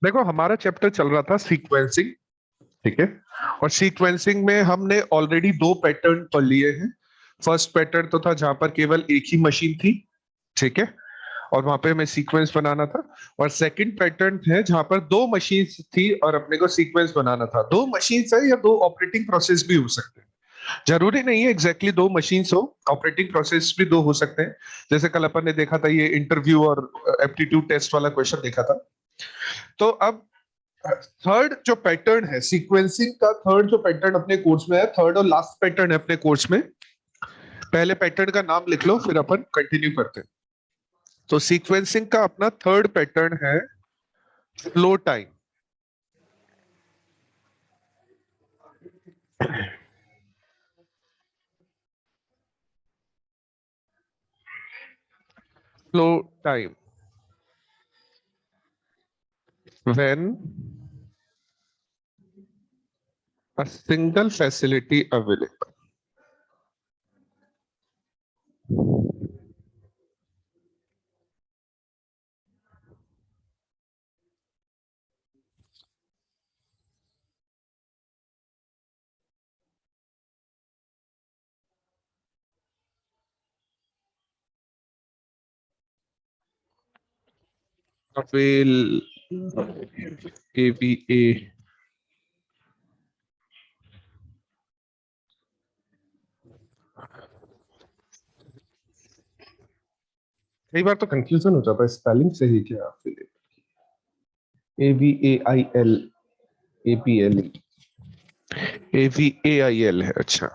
देखो हमारा चैप्टर चल रहा था सीक्वेंसिंग, ठीक है। और सीक्वेंसिंग में हमने ऑलरेडी दो पैटर्न पढ़ लिए हैं। फर्स्ट पैटर्न तो था जहां पर केवल एक ही मशीन थी, ठीक है, और वहां पे हमें सीक्वेंस बनाना था। और सेकंड पैटर्न है जहां पर दो मशीन्स थी और अपने को सीक्वेंस बनाना था। दो मशीन्स है या दो ऑपरेटिंग प्रोसेस भी हो सकते हैं, जरूरी नहीं है एग्जैक्टली दो मशीन्स हो, ऑपरेटिंग प्रोसेस भी दो हो सकते हैं। जैसे कल अपन ने देखा था ये इंटरव्यू और एप्टीट्यूड टेस्ट वाला क्वेश्चन देखा था। तो अब थर्ड जो पैटर्न है सीक्वेंसिंग का, थर्ड जो पैटर्न अपने कोर्स में है, थर्ड और लास्ट पैटर्न है अपने कोर्स में। पहले पैटर्न का नाम लिख लो फिर अपन कंटिन्यू करते हैं। तो सीक्वेंसिंग का अपना थर्ड पैटर्न है flow time. Flow time when a single facility available। Avail AVA कई बार तो कंफ्यूजन हो जाता है स्पेलिंग से ही क्या। AVAIL APL AVAIL है, अच्छा।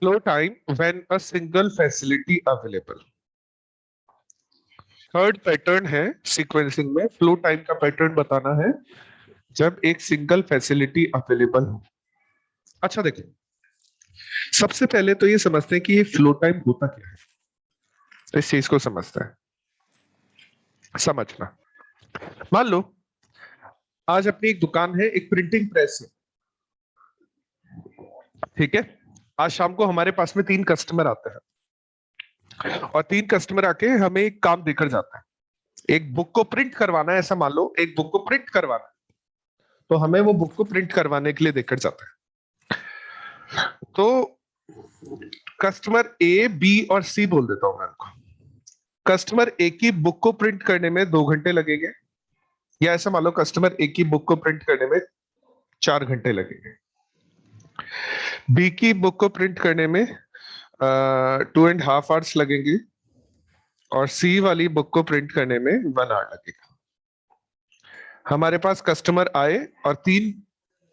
Flow time when a single facility available. Third pattern है सीक्वेंसिंग में, फ्लो टाइम का पैटर्न बताना है जब एक सिंगल फैसिलिटी अवेलेबल हो। अच्छा देखो, सबसे पहले तो ये समझते हैं कि ये फ्लो टाइम होता क्या है। तो इस चीज को समझते हैं, समझना। मान लो आज अपनी एक दुकान है, एक प्रिंटिंग प्रेस है, ठीक है। आज शाम को हमारे पास में तीन कस्टमर आते हैं और तीन कस्टमर आके हमें एक काम देकर जाता है। एक बुक को प्रिंट करवाना है, ऐसा मान लो एक बुक को प्रिंट करवाना है, तो हमें वो बुक को प्रिंट करवाने के लिए देकर जाता है। तो कस्टमर ए, बी और सी बोल देता हूं मैं उनको। कस्टमर ए की बुक को प्रिंट करने में 2 घंटे लगेंगे, या ऐसा मान लो कस्टमर ए की बुक को प्रिंट करने में 4 घंटे लगेंगे। बी की बुक को प्रिंट करने में 2.5 आवर्स लगेंगे और सी वाली बुक को प्रिंट करने में 1 आवर लगेगा। हमारे पास कस्टमर आए और तीन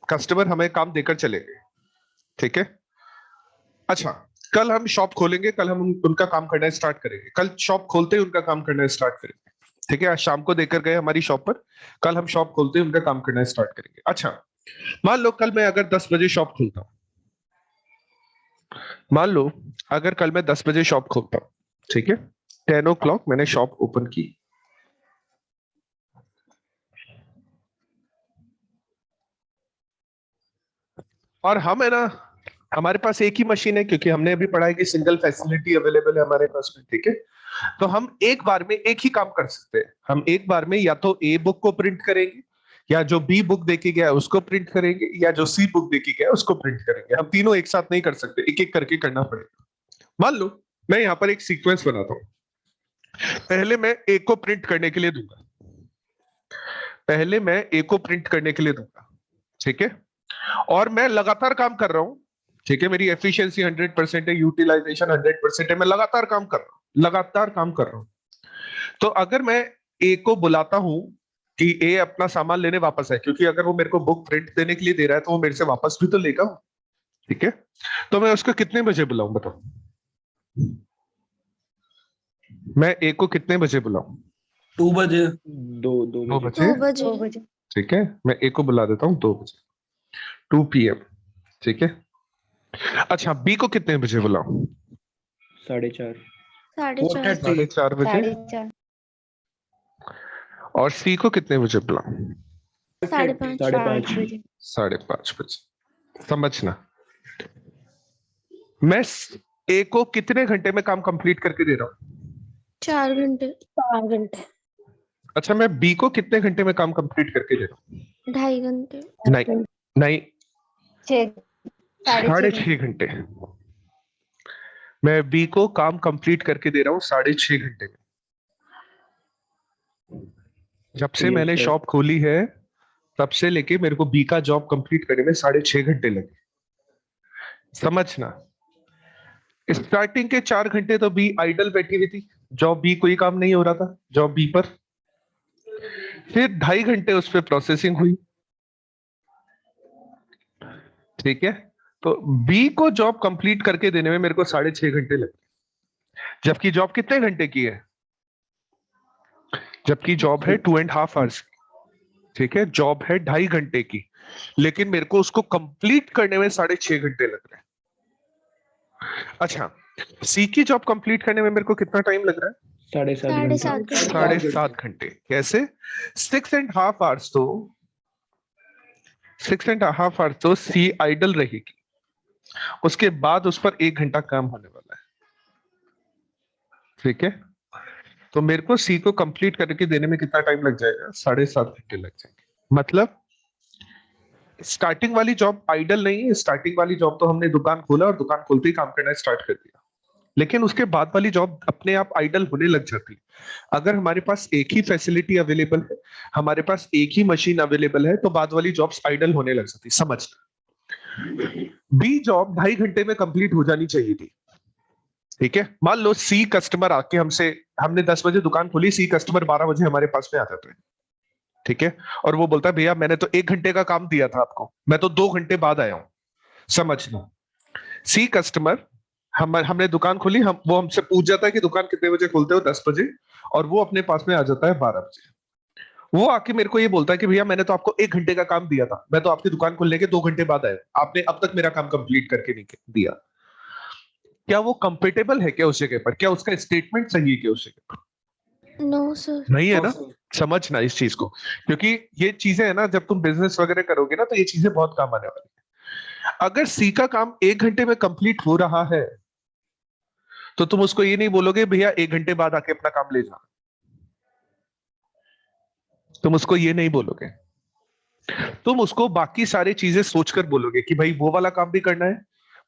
कस्टमर हमें काम देकर चले गए, ठीक है। अच्छा, कल हम शॉप खोलेंगे, कल हम उनका काम करना स्टार्ट करेंगे, कल शॉप खोलते ही उनका काम करना स्टार्ट करेंगे, ठीक है। आज शाम को देकर गए हमारी शॉप पर, कल हम शॉप खोलते ही उनका काम करना स्टार्ट करेंगे। अच्छा, मान लो कल मैं अगर 10 बजे शॉप खोलता हूं, मान लो अगर कल मैं 10 बजे शॉप खोलता हूं, ठीक है। 10 o'clock मैंने शॉप ओपन की, और हम है ना, हमारे पास एक ही मशीन है क्योंकि हमने अभी पढ़ा है कि सिंगल फैसिलिटी अवेलेबल है हमारे पास में, ठीक है। तो हम एक बार में एक ही काम कर सकते हैं। हम एक बार में या तो ए बुक को प्रिंट करेंगे, या जो बी बुक देखी गया है उसको प्रिंट करेंगे, या जो सी बुक देखी गया है उसको प्रिंट करेंगे। हम तीनों एक साथ नहीं कर सकते, एक एक करके करना पड़ेगा। मान लो मैं यहाँ पर एक सीक्वेंस बनाता हूँ। पहले मैं ए को प्रिंट करने के लिए दूंगा, पहले मैं ए को प्रिंट करने के लिए दूंगा, ठीक है। और मैं लगातार काम कर रहा हूं, ठीक है। मेरी एफिशिएंसी 100% है, यूटिलाइजेशन 100% है, मैं लगातार काम कर रहा हूं, लगातार काम कर रहा हूं। तो अगर मैं ए को बुलाता हूं कि ए अपना सामान लेने वापस है, क्योंकि अगर वो मेरे को बुक प्रिंट देने के लिए दे रहा है तो वो मेरे से वापस भी तो लेगा, ठीक है। तो मैं उसको कितने बजे बुलाऊं बताओ, मैं ए को कितने बजे बुलाऊं? 2 बजे। दो 2 बजे, 2 बजे। ठीक है। मैं ए को बुला देता हूं 2 बजे, 2 PM, ठीक है। अच्छा, बी को कितने बजे बुलाऊं? 4:30। 4:30। 4:30 बजे। 4:30। और सी को कितने बजे बुलाऊं? 5:30। 5:30। 5 बजे। 5:30 बजे। समझना, मैं ए को कितने घंटे में काम कंप्लीट करके दे रहा हूँ? 4 घंटे। 4 घंटे। अच्छा, मैं बी को कितने घंटे में काम कंप्लीट करके दे रहा हूँ? 2.5 घंटे। नहीं नहीं, 6 साढ़े 6 घंटे। मैं बी को काम कंप्लीट करके दे रहा हूँ 6.5 घंटे में। जब से Yes, मैंने sir. शॉप खोली है तब से लेके मेरे को बी का जॉब कंप्लीट करने में 6.5 घंटे लगे। समझना, स्टार्टिंग के 4 घंटे तो बी आइडल बैठी हुई थी, जॉब बी कोई काम नहीं हो रहा था जॉब बी पर। फिर 2.5 घंटे उस पर प्रोसेसिंग हुई, ठीक है। तो बी को जॉब कंप्लीट करके देने में मेरे को 6.5 घंटे लगे, जबकि जॉब कितने घंटे की है? जबकि जॉब है 2.5 आवर्स, ठीक है। जॉब है 2.5 घंटे की, लेकिन मेरे को उसको कंप्लीट करने में 6.5 घंटे लग रहे हैं। अच्छा, सी की जॉब कंप्लीट करने में मेरे को कितना टाइम लग रहा है? 7.5 घंटे। 7.5 घंटे। कैसे? 6.5 आवर्स तो सी आइडल रहेगी, उसके बाद उस पर 1 घंटा काम होने वाला है, ठीक है। तो मेरे को सी को कंप्लीट करके देने में कितना टाइम लग जाएगा? 7.5 घंटे लग जाएंगे। मतलब स्टार्टिंग वाली जॉब आइडल नहीं है, स्टार्टिंग वाली जॉब तो हमने दुकान खोला और दुकान खोलते ही काम करना स्टार्ट कर दिया, लेकिन उसके बाद वाली जॉब अपने आप आइडल होने लग जाती है। अगर हमारे पास एक ही फैसिलिटी अवेलेबल है, हमारे पास एक ही मशीन अवेलेबल है, तो बाद वाली जॉब्स आइडल होने लग जाती। समझना, बी जॉब 2.5 घंटे में कंप्लीट हो जानी चाहिए थी, ठीक है। मान लो सी कस्टमर आके हमने 10 बजे दुकान खोली, सी कस्टमर 12 बजे हमारे पास में आ जाते हैं, ठीक है। और वो बोलता है भैया मैंने तो 1 घंटे का काम दिया था आपको, मैं तो 2 घंटे बाद आया हूं। समझ लो, सी कस्टमर हमने दुकान खोली, वो हमसे पूछ जाता है कि दुकान कितने बजे खोलते हो? 10 बजे, और वो अपने पास में आ जाता है 12 बजे। वो आके मेरे को ये बोलता है कि भैया मैंने तो आपको 1 घंटे का काम दिया था, मैं तो आपकी दुकान खोलने के 2 घंटे बाद आया, आपने अब तक मेरा काम कंप्लीट करके नहीं दिया। क्या वो कंफर्टेबल है क्या उस जगह पर? क्या उसका स्टेटमेंट सही है क्या उस जगह पर? No sir. नहीं है ना। समझना इस चीज को, क्योंकि ये चीजें है ना, जब तुम बिजनेस वगैरह करोगे ना तो ये चीजें बहुत काम आने वाली है। अगर सी का काम 1 घंटे में कंप्लीट हो रहा है तो तुम उसको ये नहीं बोलोगे भैया 1 घंटे बाद आके अपना काम ले जा, तुम उसको ये नहीं बोलोगे। तुम उसको बाकी सारी चीजें सोचकर बोलोगे कि भाई वो वाला काम भी करना है,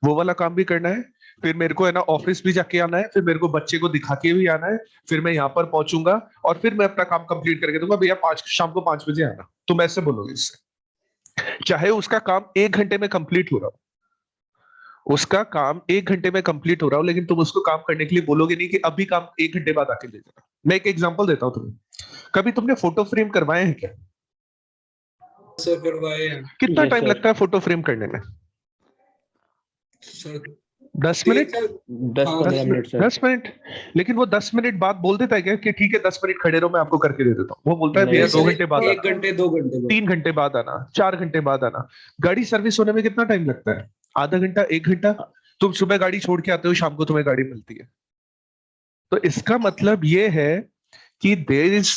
वो वाला काम भी करना है, फिर मेरे को है ना ऑफिस भी जाके आना है, फिर मेरे को बच्चे को दिखा के भी आना है, फिर मैं यहाँ पर पहुंचूंगा और फिर मैं अपना काम कंप्लीट करके दूंगा, भैया शाम को 5 बजे आना। तुम ऐसे बोलोगे इससे, चाहे उसका काम 1 घंटे में कंप्लीट हो रहा हो, उसका काम 1 घंटे में कंप्लीट हो रहा हो, लेकिन तुम उसको काम करने के लिए बोलोगे नहीं कि अभी काम 1 घंटे बाद आके ले जाना। मैं एक एग्जांपल देता हूं तुम्हें, कभी तुमने फोटो फ्रेम करवाए हैं क्या? सर करवाए हैं कितना Yes, टाइम sir. लगता है फोटो फ्रेम करने में? Sir 10 minute? 10-15 minute sir. 10 minute. लेकिन वो 10 मिनट बाद बोल देता है क्या कि ठीक है 10 मिनट खड़े रहो मैं आपको करके दे देता हूँ? वो बोलता है नहीं, भैया सर। 2 घंटे बाद 1 आना, घंटे 2 घंटे बाद। 3 घंटे बाद आना, 4 घंटे बाद आना। गाड़ी सर्विस होने में कितना टाइम लगता है? आधा घंटा, 1 घंटा। तुम सुबह गाड़ी छोड़ के आते हो, शाम को तुम्हें गाड़ी मिलती है। तो इसका मतलब ये है कि देयर इज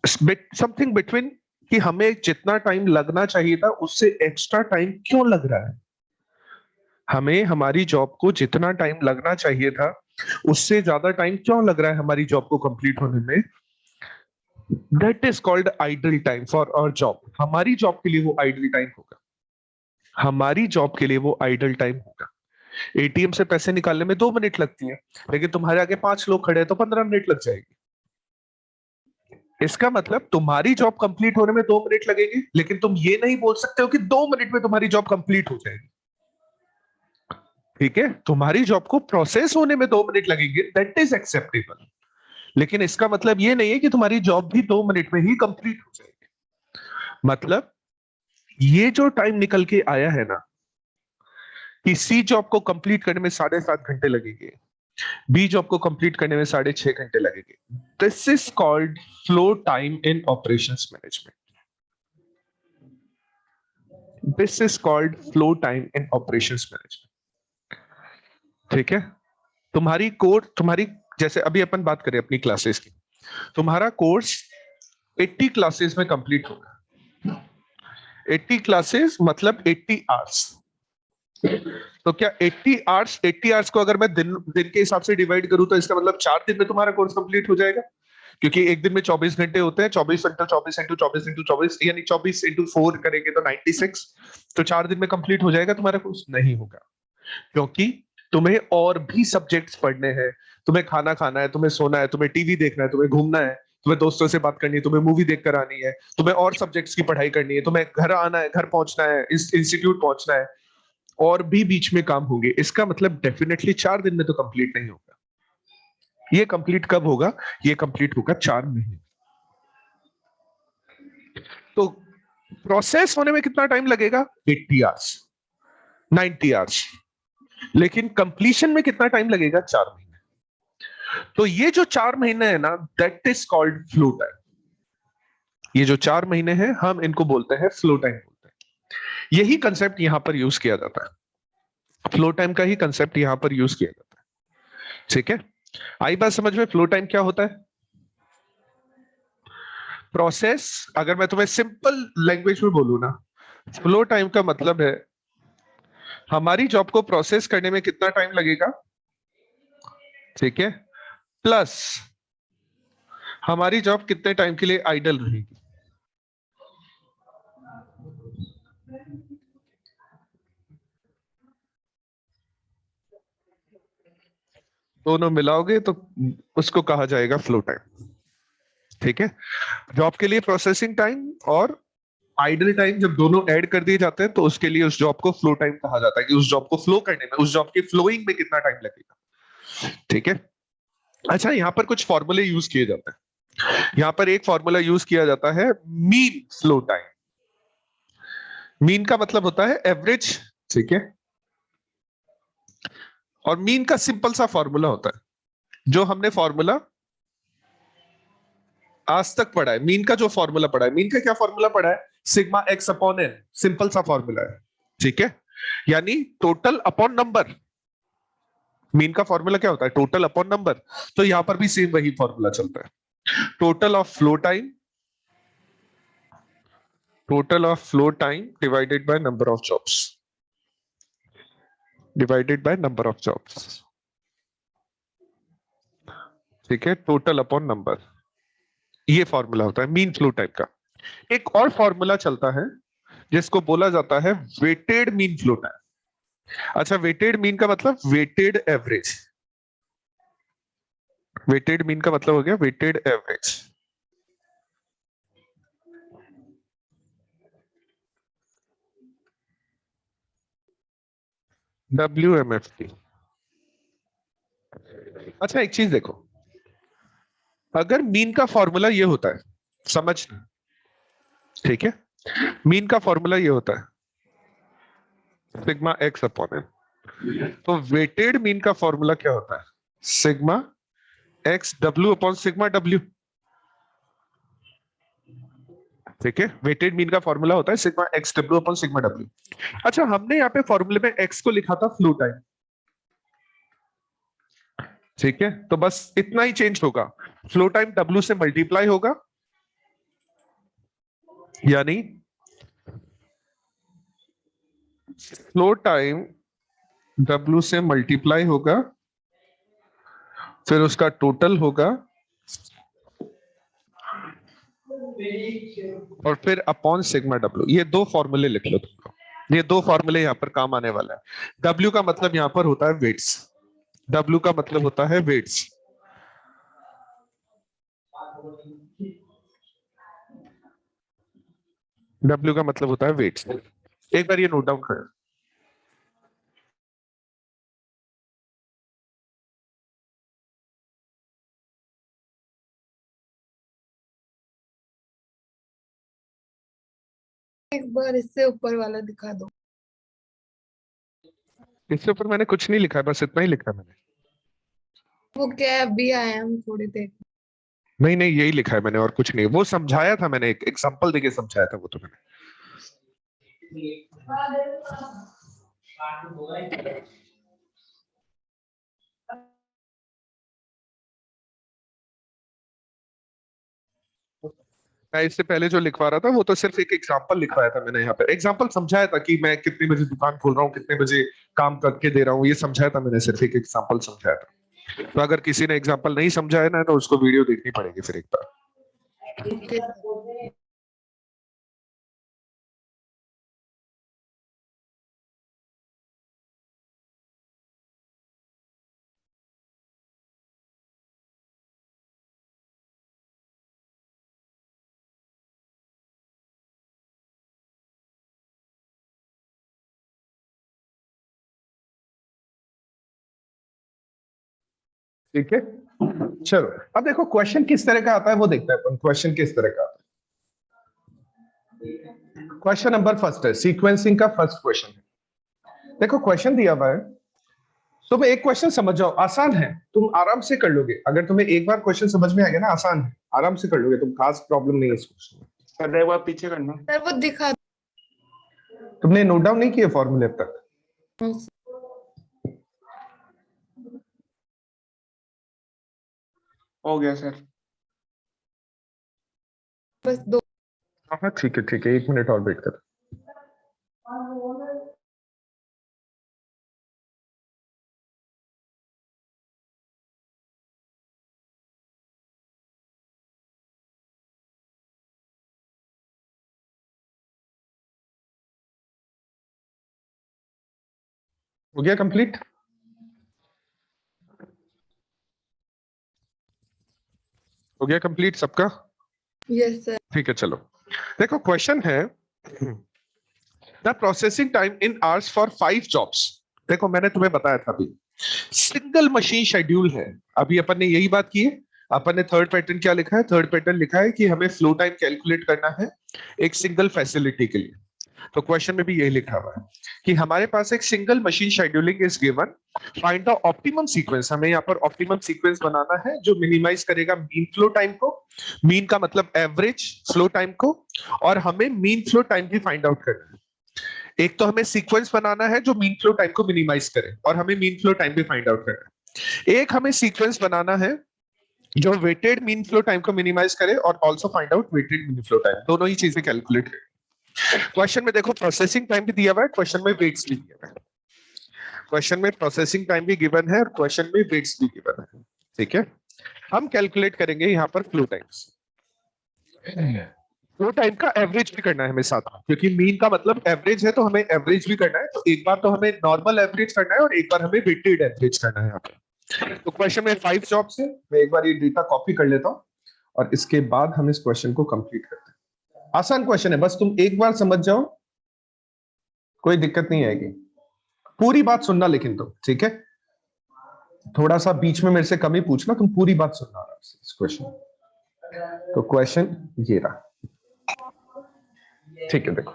समथिंग बिटवीन, कि हमें जितना टाइम लगना चाहिए था उससे एक्स्ट्रा टाइम क्यों लग रहा है। हमें हमारी जॉब को जितना टाइम लगना चाहिए था उससे ज्यादा टाइम क्यों लग रहा है हमारी जॉब को कंप्लीट होने में? That is called idle time for our job. हमारी जॉब के लिए वो आइडल टाइम होगा, हमारी जॉब के लिए वो आइडल टाइम होगा। एटीएम से पैसे निकालने में 2 मिनट लगती है, लेकिन तुम्हारे आगे 5 लोग खड़े हैं तो 15 मिनट लग जाएगी। इसका मतलब तुम्हारी जॉब कंप्लीट होने में 2 मिनट लगेगी, लेकिन तुम ये नहीं बोल सकते हो कि 2 मिनट में तुम्हारी जॉब कंप्लीट हो जाएगी, ठीक है। तुम्हारी जॉब को प्रोसेस होने में 2 मिनट लगेंगे, दैट इज एक्सेप्टेबल, लेकिन इसका मतलब ये नहीं है कि तुम्हारी जॉब भी 2 मिनट में ही कंप्लीट हो जाएगी। मतलब ये जो टाइम निकल के आया है ना कि सी जॉब को कंप्लीट करने में 7.5 घंटे लगेंगे, बी जॉब को कंप्लीट करने में 6.5 घंटे लगेंगे, this is called flow time in operations management. This is called flow time in operations management, ठीक है। तुम्हारी जैसे अभी अपन बात करें अपनी क्लासेस की, तुम्हारा कोर्स 80 क्लासेस में कंप्लीट होगा। 80 क्लासेस मतलब 80 आवर्स, तो क्या 80 आवर्स को अगर मैं दिन दिन के हिसाब से डिवाइड करूं तो इसका मतलब 4 दिन में तुम्हारा कोर्स कंप्लीट हो जाएगा, क्योंकि एक दिन में 24 घंटे होते हैं, 24 यानी 24 into 4 करेंगे तो 96। तो 4 दिन में कंप्लीट हो जाएगा तुम्हारा कोर्स? नहीं होगा, क्योंकि तुम्हें और भी सब्जेक्ट्स पढ़ने हैं, तुम्हें खाना खाना है, तुम्हें सोना है, तुम्हें टीवी देखना है, तुम्हें घूमना है, तुम्हें दोस्तों से बात करनी है, तुम्हें मूवी देख कर आनी है, तुम्हें और सब्जेक्ट्स की पढ़ाई करनी है, तुम्हें घर आना है, घर पहुंचना है, इंस्टीट्यूट पहुंचना है, और भी बीच में काम होंगे। इसका मतलब डेफिनेटली 4 दिन में तो कंप्लीट नहीं होगा। ये कंप्लीट कब होगा? ये कंप्लीट होगा 4 महीने। तो प्रोसेस होने में कितना टाइम लगेगा? 80 आवर्स, 90 आवर्स। लेकिन कंप्लीशन में कितना टाइम लगेगा? 4 महीने। तो ये जो 4 महीने है ना, that is called flow time. ये जो 4 महीने हैं, हम इनको बोलते हैं फ्लो टाइम बोलते हैं। यही कंसेप्ट यहां पर यूज किया जाता है, फ्लो टाइम का ही कंसेप्ट यहां पर यूज किया जाता है। ठीक है, आई बात समझ में? फ्लो टाइम क्या होता है? प्रोसेस, अगर मैं तुम्हें सिंपल लैंग्वेज में बोलूं ना, फ्लो टाइम का मतलब है हमारी जॉब को प्रोसेस करने में कितना टाइम लगेगा, ठीक है, प्लस हमारी जॉब कितने टाइम के लिए आइडल रहेगी। दोनों मिलाओगे तो उसको कहा जाएगा फ्लो टाइम। ठीक है, जॉब के लिए प्रोसेसिंग टाइम और आइडल टाइम जब दोनों ऐड कर दिए जाते हैं तो उसके लिए उस जॉब को फ्लो टाइम कहा जाता है, कि उस जॉब को फ्लो करने में, उस जॉब के फ्लोइंग में कितना टाइम लगेगा। ठीक है, अच्छा, यहां पर कुछ फॉर्मूले यूज किए जाते हैं। यहां पर एक फॉर्मूला यूज किया जाता है, मीन फ्लो टाइम। मीन का मतलब होता है एवरेज, ठीक है, और मीन का सिंपल सा फॉर्मूला होता है जो हमने फॉर्मूला आज तक पढ़ा है। मीन का जो फॉर्मूला पढ़ा है, मीन का क्या फॉर्मूला पढ़ा है? Sigma x upon n, simple सा फॉर्मूला है। ठीक है, यानी टोटल अपॉन नंबर। मीन का फॉर्मूला क्या होता है? Total upon number. तो यहां पर भी सेम वही फॉर्मूला चलता है, total of flow time, total of flow time divided by number of jobs, divided by number of jobs. ठीक है, टोटल अपॉन नंबर, ये फॉर्मूला होता है मीन फ्लो टाइम का। एक और फॉर्मूला चलता है जिसको बोला जाता है वेटेड मीन फ्लो टाइम। अच्छा, वेटेड मीन का मतलब वेटेड एवरेज। वेटेड मीन का मतलब हो गया वेटेड एवरेज। WMFT। अच्छा, एक चीज देखो, अगर मीन का फॉर्मूला ये होता है, समझना, ठीक है, मीन का फॉर्मूला ये होता है सिग्मा एक्स अपॉन एन, तो वेटेड मीन का फॉर्मूला क्या होता है? Sigma x W upon sigma W. ठीक है, वेटेड मीन का फॉर्मूला होता है sigma x W upon sigma W. अच्छा, हमने यहाँ पे फॉर्मूले में एक्स को लिखा था फ्लो टाइम। ठीक है, तो बस इतना ही चेंज होगा, फ्लो टाइम डब्ल्यू से मल्टीप्लाई होगा, यानी फ्लो टाइम डब्ल्यू से मल्टीप्लाई होगा, फिर उसका टोटल होगा, और फिर अपॉन सिग्मा डब्ल्यू। ये दो फॉर्मूले लिख लो तुम लोग, ये दो फॉर्मूले यहां पर काम आने वाला है। डब्ल्यू का मतलब यहां पर होता है वेट्स, डब्ल्यू का मतलब होता है वेट्स। डब्ल्यू का मतलब होता है वेट्स। एक बार ये नोट डाउन कर। एक बार इससे ऊपर वाला दिखा दो। इसके ऊपर मैंने कुछ नहीं लिखा है, बस इतना ही लिखा है मैंने। वो क्या अभी आया हम थोड़ी देर। नहीं नहीं, यही लिखा है मैंने और कुछ नहीं। वो समझाया था मैंने, एक एग्जांपल देके समझाया था वो तो मैंने। मैं इससे पहले जो लिखवा रहा था वो तो सिर्फ एक एग्जांपल लिखवाया था मैंने। यहाँ पे एग्जांपल समझाया था कि मैं कितने बजे दुकान खोल रहा हूँ, कितने बजे काम करके दे रहा हूँ, ये समझाया था मैंने, सिर्फ एक एग्जांपल समझाया था। तो अगर किसी ने एग्जांपल नहीं समझा है ना तो उसको वीडियो देखनी पड़ेगी फिर एक बार। Okay. ठीक है, चलो अब देखो क्वेश्चन किस तरह का आता है वो देखते हैं अपन। क्वेश्चन किस तरह का आता है। क्वेश्चन नंबर फर्स्ट है, सीक्वेंसिंग का फर्स्ट क्वेश्चन है। देखो क्वेश्चन दिया हुआ है, तुम एक क्वेश्चन समझ जाओ, आसान है, तुम आराम से कर लोगे। अगर तुम्हें एक बार क्वेश्चन समझ में आ गया ना, आसान है, आराम से कर लोगे तुम, खास प्रॉब्लम नहीं है इस क्वेश्चन में। सर एक बार पीछे करना। सर वो दिखा तुमने नोट डाउन नहीं किए फॉर्मूले अब तक? दो हो गया सर। बस दो। हाँ ठीक है ठीक है, 1 मिनट और वेट कर। हो गया कंप्लीट? हो गया कंप्लीट सबका? Yes sir. ठीक है चलो, देखो क्वेश्चन है, the processing time in hours for 5 jobs. देखो मैंने तुम्हें बताया था अभी, सिंगल मशीन शेड्यूल है। अभी अपन ने यही बात की है। अपन ने थर्ड पैटर्न क्या लिखा है? थर्ड पैटर्न लिखा है कि हमें फ्लो टाइम कैलकुलेट करना है एक सिंगल फैसिलिटी के लिए। तो क्वेश्चन में भी यही लिखा हुआ है कि हमारे पास एक single machine scheduling is given, find the optimum sequence. हमें यहाँ पर ऑप्टिमम सीक्वेंस बनाना है जो मिनिमाइज करेगा मीन फ्लो टाइम को, मीन का मतलब एवरेज फ्लो टाइम को, और हमें मीन फ्लो टाइम भी फाइंड आउट करना है। एक तो हमें सीक्वेंस बनाना है जो मीन फ्लो टाइम को मिनिमाइज करे, और हमें मीन फ्लो टाइम भी फाइंड आउट करना है। एक हमें सीक्वेंस बनाना है जो वेटेड मीन फ्लो टाइम को मिनिमाइज करे और also find out weighted mean flow time, दोनों ही चीजें कैलकुलेट करें। क्वेश्चन में देखो प्रोसेसिंग टाइम भी दिया हुआ है, क्वेश्चन में वेट्स भी दिया हुआ है। क्वेश्चन में प्रोसेसिंग टाइम भी गिवन है और क्वेश्चन में वेट्स भी गिवन है। ठीक है, हम कैलकुलेट करेंगे यहाँ पर फ्लो टाइम्स। फ्लो टाइम का एवरेज भी करना है हमें साथ में, क्योंकि मीन का मतलब एवरेज है, तो हमें एवरेज भी करना है। तो एक बार तो हमें नॉर्मल एवरेज करना है और एक बार हमें वेटेड एवरेज करना है यहाँ पे। तो क्वेश्चन में 5 जॉब्स है, मैं एक बार ये डेटा कॉपी कर लेता हूँ और इसके बाद हम इस क्वेश्चन को कंप्लीट करते हैं। आसान क्वेश्चन है, बस तुम एक बार समझ जाओ, कोई दिक्कत नहीं आएगी। पूरी बात सुनना लेकिन तुम, ठीक है? थोड़ा सा बीच में मेरे से कम ही पूछना, तुम पूरी बात सुनना आराम से इस क्वेश्चन। तो क्वेश्चन ये रहा, ठीक है। देखो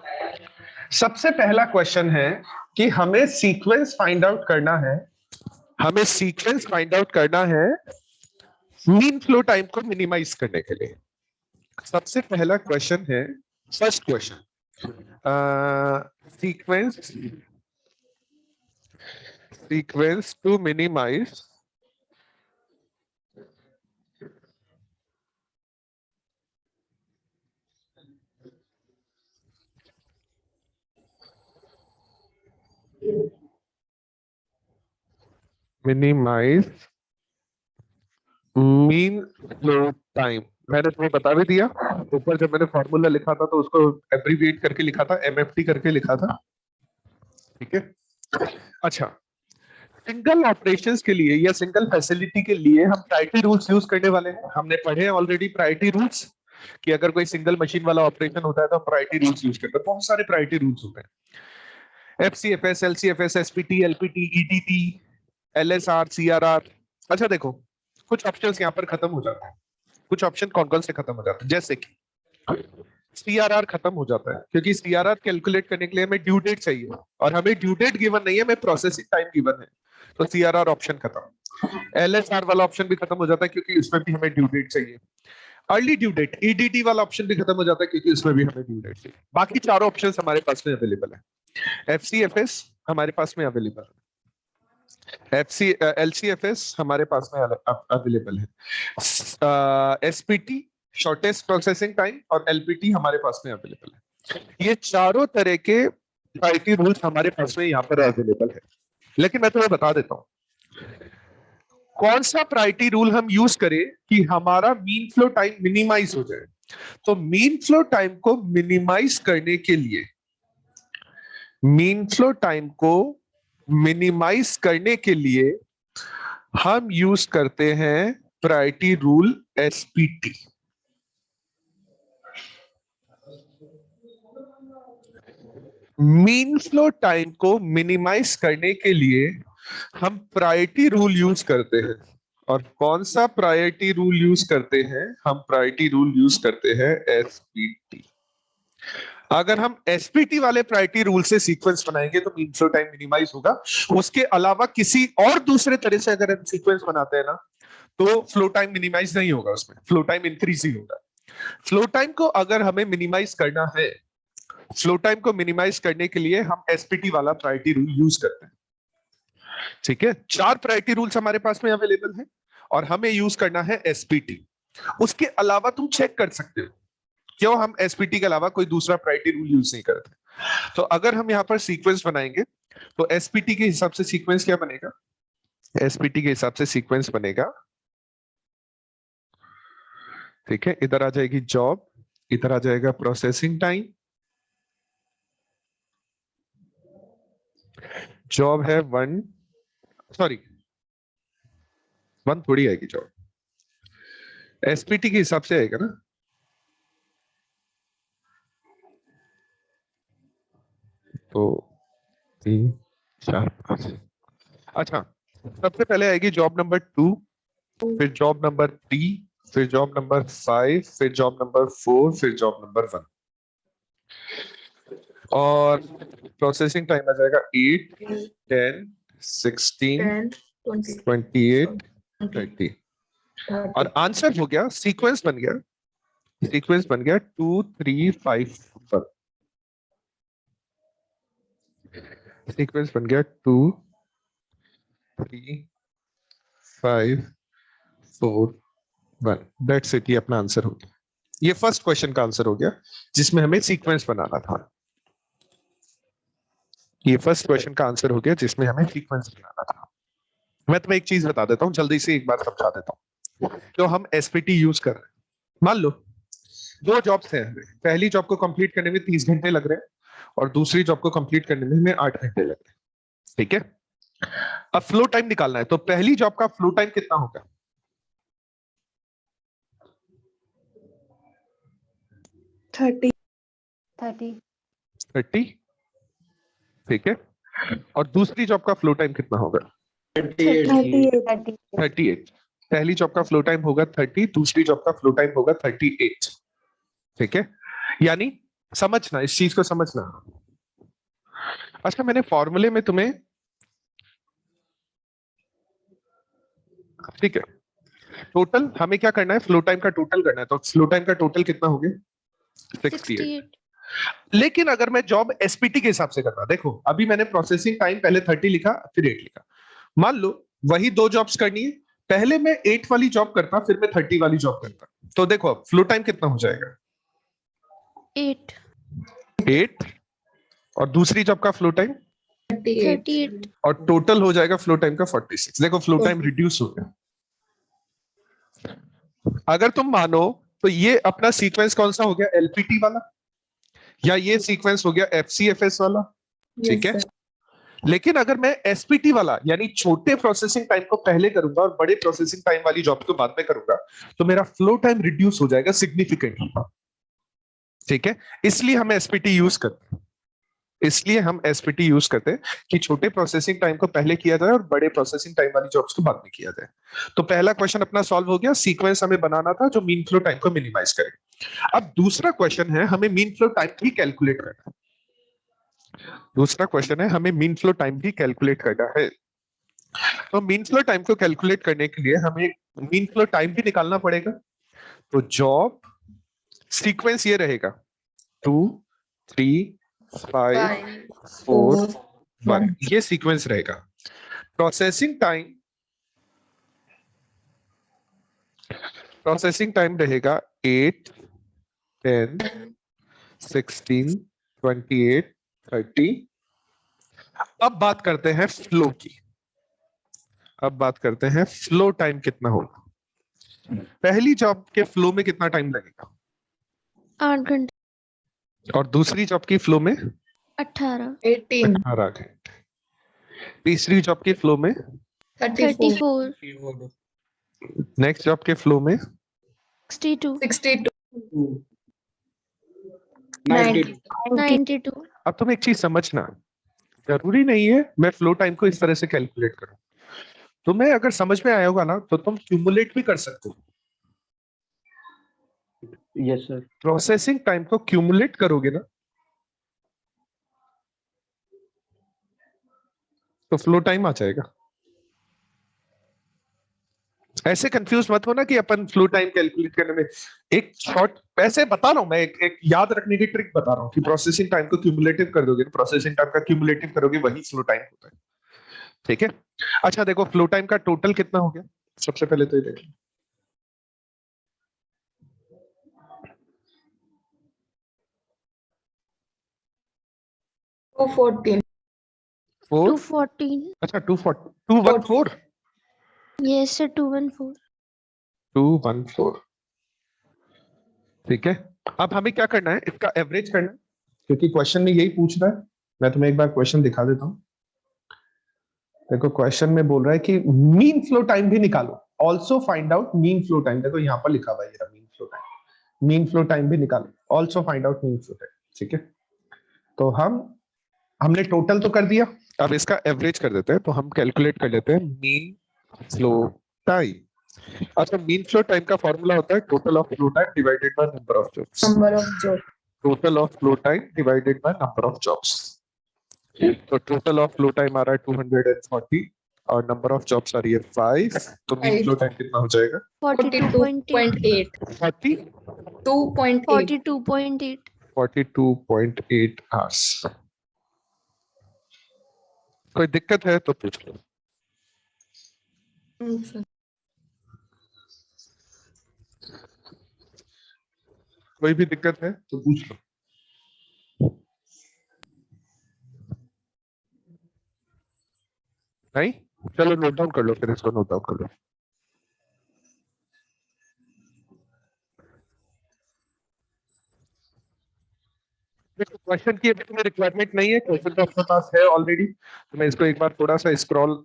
सबसे पहला क्वेश्चन है कि हमें सीक्वेंस फाइंड आउट करना है, हमें सीक्वेंस फाइंड आउट करना है मीन फ्लो टाइम को मिनिमाइज करने के लिए। सबसे पहला क्वेश्चन है, first question, sequence to minimize mean flow time. मैंने तुम्हें बता भी दिया ऊपर, जब मैंने फॉर्मूला लिखा था तो उसको एब्रीविएट करके लिखा था, एमएफटी करके लिखा था। ठीक है, अच्छा, सिंगल ऑपरेशंस के लिए या सिंगल फैसिलिटी के लिए हम प्रायोरिटी रूल्स यूज करने वाले हैं। हमने पढ़े हैं ऑलरेडी प्रायोरिटी रूल्स, कि अगर कोई सिंगल मशीन वाला ऑपरेशन होता है तो हम प्रायोरिटी रूल्स यूज करते हैं। बहुत सारे प्रायोरिटी रूल्स होते हैं, FCFS, LCFS, SPT, LPT, ETT, LSR, CRR. अच्छा देखो, कुछ ऑप्शंस यहाँ पर खत्म हो जाते हैं। कुछ ऑप्शन कौन कौन से खत्म हो जाते हैं? जैसे कि सीआरआर खत्म हो जाता है, क्योंकि सीआरआर कैलकुलेट करने के लिए हमें ड्यू डेट चाहिए, और हमें ड्यू डेट गिवन नहीं है, हमें प्रोसेसिंग टाइम गिवन है। तो सीआरआर ऑप्शन खत्म। एलएसआर वाला ऑप्शन भी खत्म हो जाता है, क्योंकि उसमें भी हमें ड्यू डेट चाहिए। अर्ली ड्यू डेट, ईडीटी वाला ऑप्शन भी खत्म हो जाता है, क्योंकि उसमें भी हमें ड्यू डेट चाहिए। बाकी चारों ऑप्शन हमारे पास में अवेलेबल है। एफसीएफएस हमारे पास में अवेलेबल है, एलसीएफएस हमारे पास में अवेलेबल है, एसपीटी शॉर्टेस्ट प्रोसेसिंग टाइम और एलपीटी हमारे पास में अवेलेबल है। ये चारों तरह के प्रायोरिटी रूल्स हमारे पास में यहाँ पर अवेलेबल है। लेकिन मैं तुम्हें बता देता हूं कौन सा प्रायोरिटी रूल हम यूज करें कि हमारा मीन फ्लो टाइम मिनिमाइज हो जाए। तो मीन फ्लो टाइम को मिनिमाइज करने के लिए, मीन फ्लो टाइम को मिनिमाइज करने के लिए हम यूज करते हैं priority rule SPT. Mean flow time को मिनिमाइज करने के लिए हम प्रायोरिटी रूल यूज करते हैं। और कौन सा प्रायोरिटी रूल यूज करते हैं? हम प्रायोरिटी रूल यूज करते हैं एसपीटी। अगर हम एसपीटी वाले प्रायोरिटी रूल से सीक्वेंस बनाएंगे तो मीन फ्लो टाइम मिनिमाइज होगा। उसके अलावा किसी और दूसरे तरह से अगर हम सीक्वेंस बनाते हैं ना तो फ्लो टाइम मिनिमाइज नहीं होगा, उसमें फ्लो टाइम इंक्रीज ही होगा। फ्लो टाइम को अगर हमें मिनिमाइज करना है, फ्लो टाइम को मिनिमाइज करने के लिए हम एसपीटी वाला प्रायोरिटी रूल यूज करते हैं। ठीक है, 4 प्रायोरिटी रूल्स हमारे पास में अवेलेबल है और हमें यूज करना है एसपीटी। उसके अलावा तुम चेक कर सकते हो क्यों हम एसपीटी के अलावा कोई दूसरा प्रायोरिटी रूल यूज नहीं करते। तो अगर हम यहां पर सीक्वेंस बनाएंगे तो एसपीटी के हिसाब से सीक्वेंस क्या बनेगा? एसपीटी के हिसाब से सीक्वेंस बनेगा, ठीक है, इधर आ जाएगी जॉब, इधर आ जाएगा प्रोसेसिंग टाइम। जॉब है 1, सॉरी 1 थोड़ी आएगी जॉब, एसपीटी के हिसाब से आएगा ना। तो 3 4 5, अच्छा सबसे पहले आएगी जॉब नंबर 2, फिर जॉब नंबर 3, फिर जॉब नंबर 5, फिर जॉब नंबर 4, फिर जॉब नंबर 1। और प्रोसेसिंग टाइम आ जाएगा 8 10 16 10, 20, 28 20. 30। और आंसर हो गया, सीक्वेंस बन गया, सीक्वेंस बन गया 2 3 5 1। सीक्वेंस बन गया 2 3 5 4 1। दैट्स इट, ये अपना आंसर हो गया। ये फर्स्ट क्वेश्चन का आंसर हो गया जिसमें हमें सीक्वेंस बनाना था। ये फर्स्ट क्वेश्चन का आंसर हो गया जिसमें हमें सीक्वेंस बनाना था। मैं तुम्हें एक चीज बता देता हूं, जल्दी से एक बार समझा देता हूं। तो हम एसपीटी यूज कर रहे हैं, मान लो 2 जॉब्स हैं, पहली जॉब को कंप्लीट करने में 30 घंटे लग रहे हैं और दूसरी जॉब को कंप्लीट करने में हमें 8 घंटे लग रहे हैं। ठीक है, अब फ्लो टाइम निकालना है, तो पहली जॉब का फ्लो टाइम कितना होगा? 30. 30. ठीक है, और दूसरी जॉब का फ्लो टाइम कितना होगा? 38. 38। पहली जॉब का फ्लो टाइम होगा 30, दूसरी जॉब का फ्लो टाइम होगा 38। ठीक है, यानी समझना, इस चीज को समझना। अच्छा, मैंने फॉर्मूले में तुम्हें, ठीक है, टोटल हमें क्या करना है, फ्लो टाइम का टोटल करना है। तो फ्लो टाइम का टोटल कितना हो गया? 68। लेकिन अगर मैं जॉब एसपीटी के हिसाब से करता, देखो अभी मैंने प्रोसेसिंग टाइम पहले 30 लिखा फिर 8 लिखा, मान लो वही 2 जॉब्स करनी है, पहले मैं 8 वाली जॉब करता फिर मैं 30 वाली जॉब करता, तो देखो अब फ्लो टाइम कितना हो जाएगा? 8 और दूसरी जॉब का फ्लो टाइम 38. और टोटल हो जाएगा फ्लो टाइम का 46। देखो फ्लो टाइम रिड्यूस हो गया। अगर तुम मानो तो ये अपना सीक्वेंस कौन सा हो गया? एलपीटी वाला, या ये सीक्वेंस हो गया एफसीएफएस वाला। ठीक है, लेकिन अगर मैं एसपीटी वाला यानी छोटे प्रोसेसिंग टाइम को पहले करूंगा और बड़े प्रोसेसिंग टाइम वाली जॉब को बाद में करूंगा तो मेरा फ्लो टाइम रिड्यूस हो जाएगा सिग्निफिकेंटली। ठीक है, इसलिए हम एसपीटी यूज करते हैं, इसलिए हम एसपीटी यूज करते हैं कि छोटे प्रोसेसिंग टाइम को पहले किया जाए और बड़े प्रोसेसिंग टाइम वाली जॉब्स को बाद में किया जाए। तो पहला क्वेश्चन अपना सॉल्व हो गया, सीक्वेंस हमें बनाना था जो मीन फ्लो टाइम को मिनिमाइज करे। अब दूसरा क्वेश्चन है, हमें मीन फ्लो टाइम भी कैलकुलेट करना है। दूसरा क्वेश्चन है, हमें मीन फ्लो टाइम भी कैलकुलेट करना है। तो मीन फ्लो टाइम को कैलकुलेट करने के लिए हमें मीन फ्लो टाइम भी निकालना पड़ेगा। तो जॉब सीक्वेंस ये रहेगा 2 3 5 4 1, ये सीक्वेंस रहेगा। प्रोसेसिंग टाइम रहेगा 8, 10, 16, 28, 30। अब बात करते हैं फ्लो की। अब बात करते हैं फ्लो टाइम कितना होगा। पहली जॉब के फ्लो में कितना टाइम लगेगा 8 घंटे। और दूसरी जॉब की फ्लो में 18। 18, 18 घंटे। तीसरी जॉब के फ्लो में 34, 34। नेक्स्ट जॉब के फ्लो में 62। 62, 92. 90. 92। अब तुम एक चीज समझना, जरूरी नहीं है मैं फ्लो टाइम को इस तरह से कैलकुलेट करूं। तुम्हें अगर समझ में आया होगा ना तो तुम क्यूमुलेट भी कर सकते हो। Yes, sir. प्रोसेसिंग टाइम को क्यूमुलेट करोगे ना तो फ्लो टाइम आ जाएगा। ऐसे कंफ्यूज मत होना कि अपन फ्लो टाइम कैलकुलेट करने में एक शॉर्ट ऐसे बता रहा हूं मैं, एक याद रखने की ट्रिक बता रहा हूं कि प्रोसेसिंग टाइम को क्यूमुलेटिव कर दोगे, प्रोसेसिंग टाइम का क्यूमुलेटिव करोगे वही फ्लो टाइम होता है। ठीक है। अच्छा देखो फ्लो टाइम का टोटल कितना हो गया, सबसे पहले तो ये देखो 214, 4। 214। अच्छा 240, 214, Yes sir, 214। 214। ठीक है। अब हमें क्या करना है, इसका एवरेज करना है क्योंकि क्वेश्चन में यही पूछ रहा है। मैं तुम्हें एक बार क्वेश्चन दिखा देता हूँ। देखो क्वेश्चन में बोल रहा है कि मीन फ्लो टाइम भी निकालो, also find out mean flow time. देखो यहाँ पर लिखा हुआ है mean flow time, mean flow time भी निकालो, also find out mean flow time. ठीक है। तो हमने टोटल तो कर दिया, अब इसका एवरेज कर देते हैं। तो हम कैलकुलेट कर लेते हैं मीन फ्लो टाइम। अच्छा मीन फ्लो टाइम का फॉर्मूला होता है total of flow time divided by number of jobs. number of job. Total of flow time divided by number of jobs. तो टोटल ऑफ फ्लो टाइम आ रहा है 240 और number of jobs आ रही है 5। तो मीन 5, फ्लो टाइम कितना हो जाएगा 42.8। 42.8, 40, 2.8. 42.8। 42.8 आवर्स। कोई दिक्कत है तो पूछ लो। Sir. कोई भी दिक्कत है तो पूछ लो। नहीं, चलो नोट डाउन कर लो, फिर इसको नोट डाउन कर लो। देखो क्वेश्चन की अभी तुम्हें रिक्वायरमेंट नहीं है, क्वेश्चन तो अपने पास है ऑलरेडी। तो मैं इसको एक बार थोड़ा सा स्क्रॉल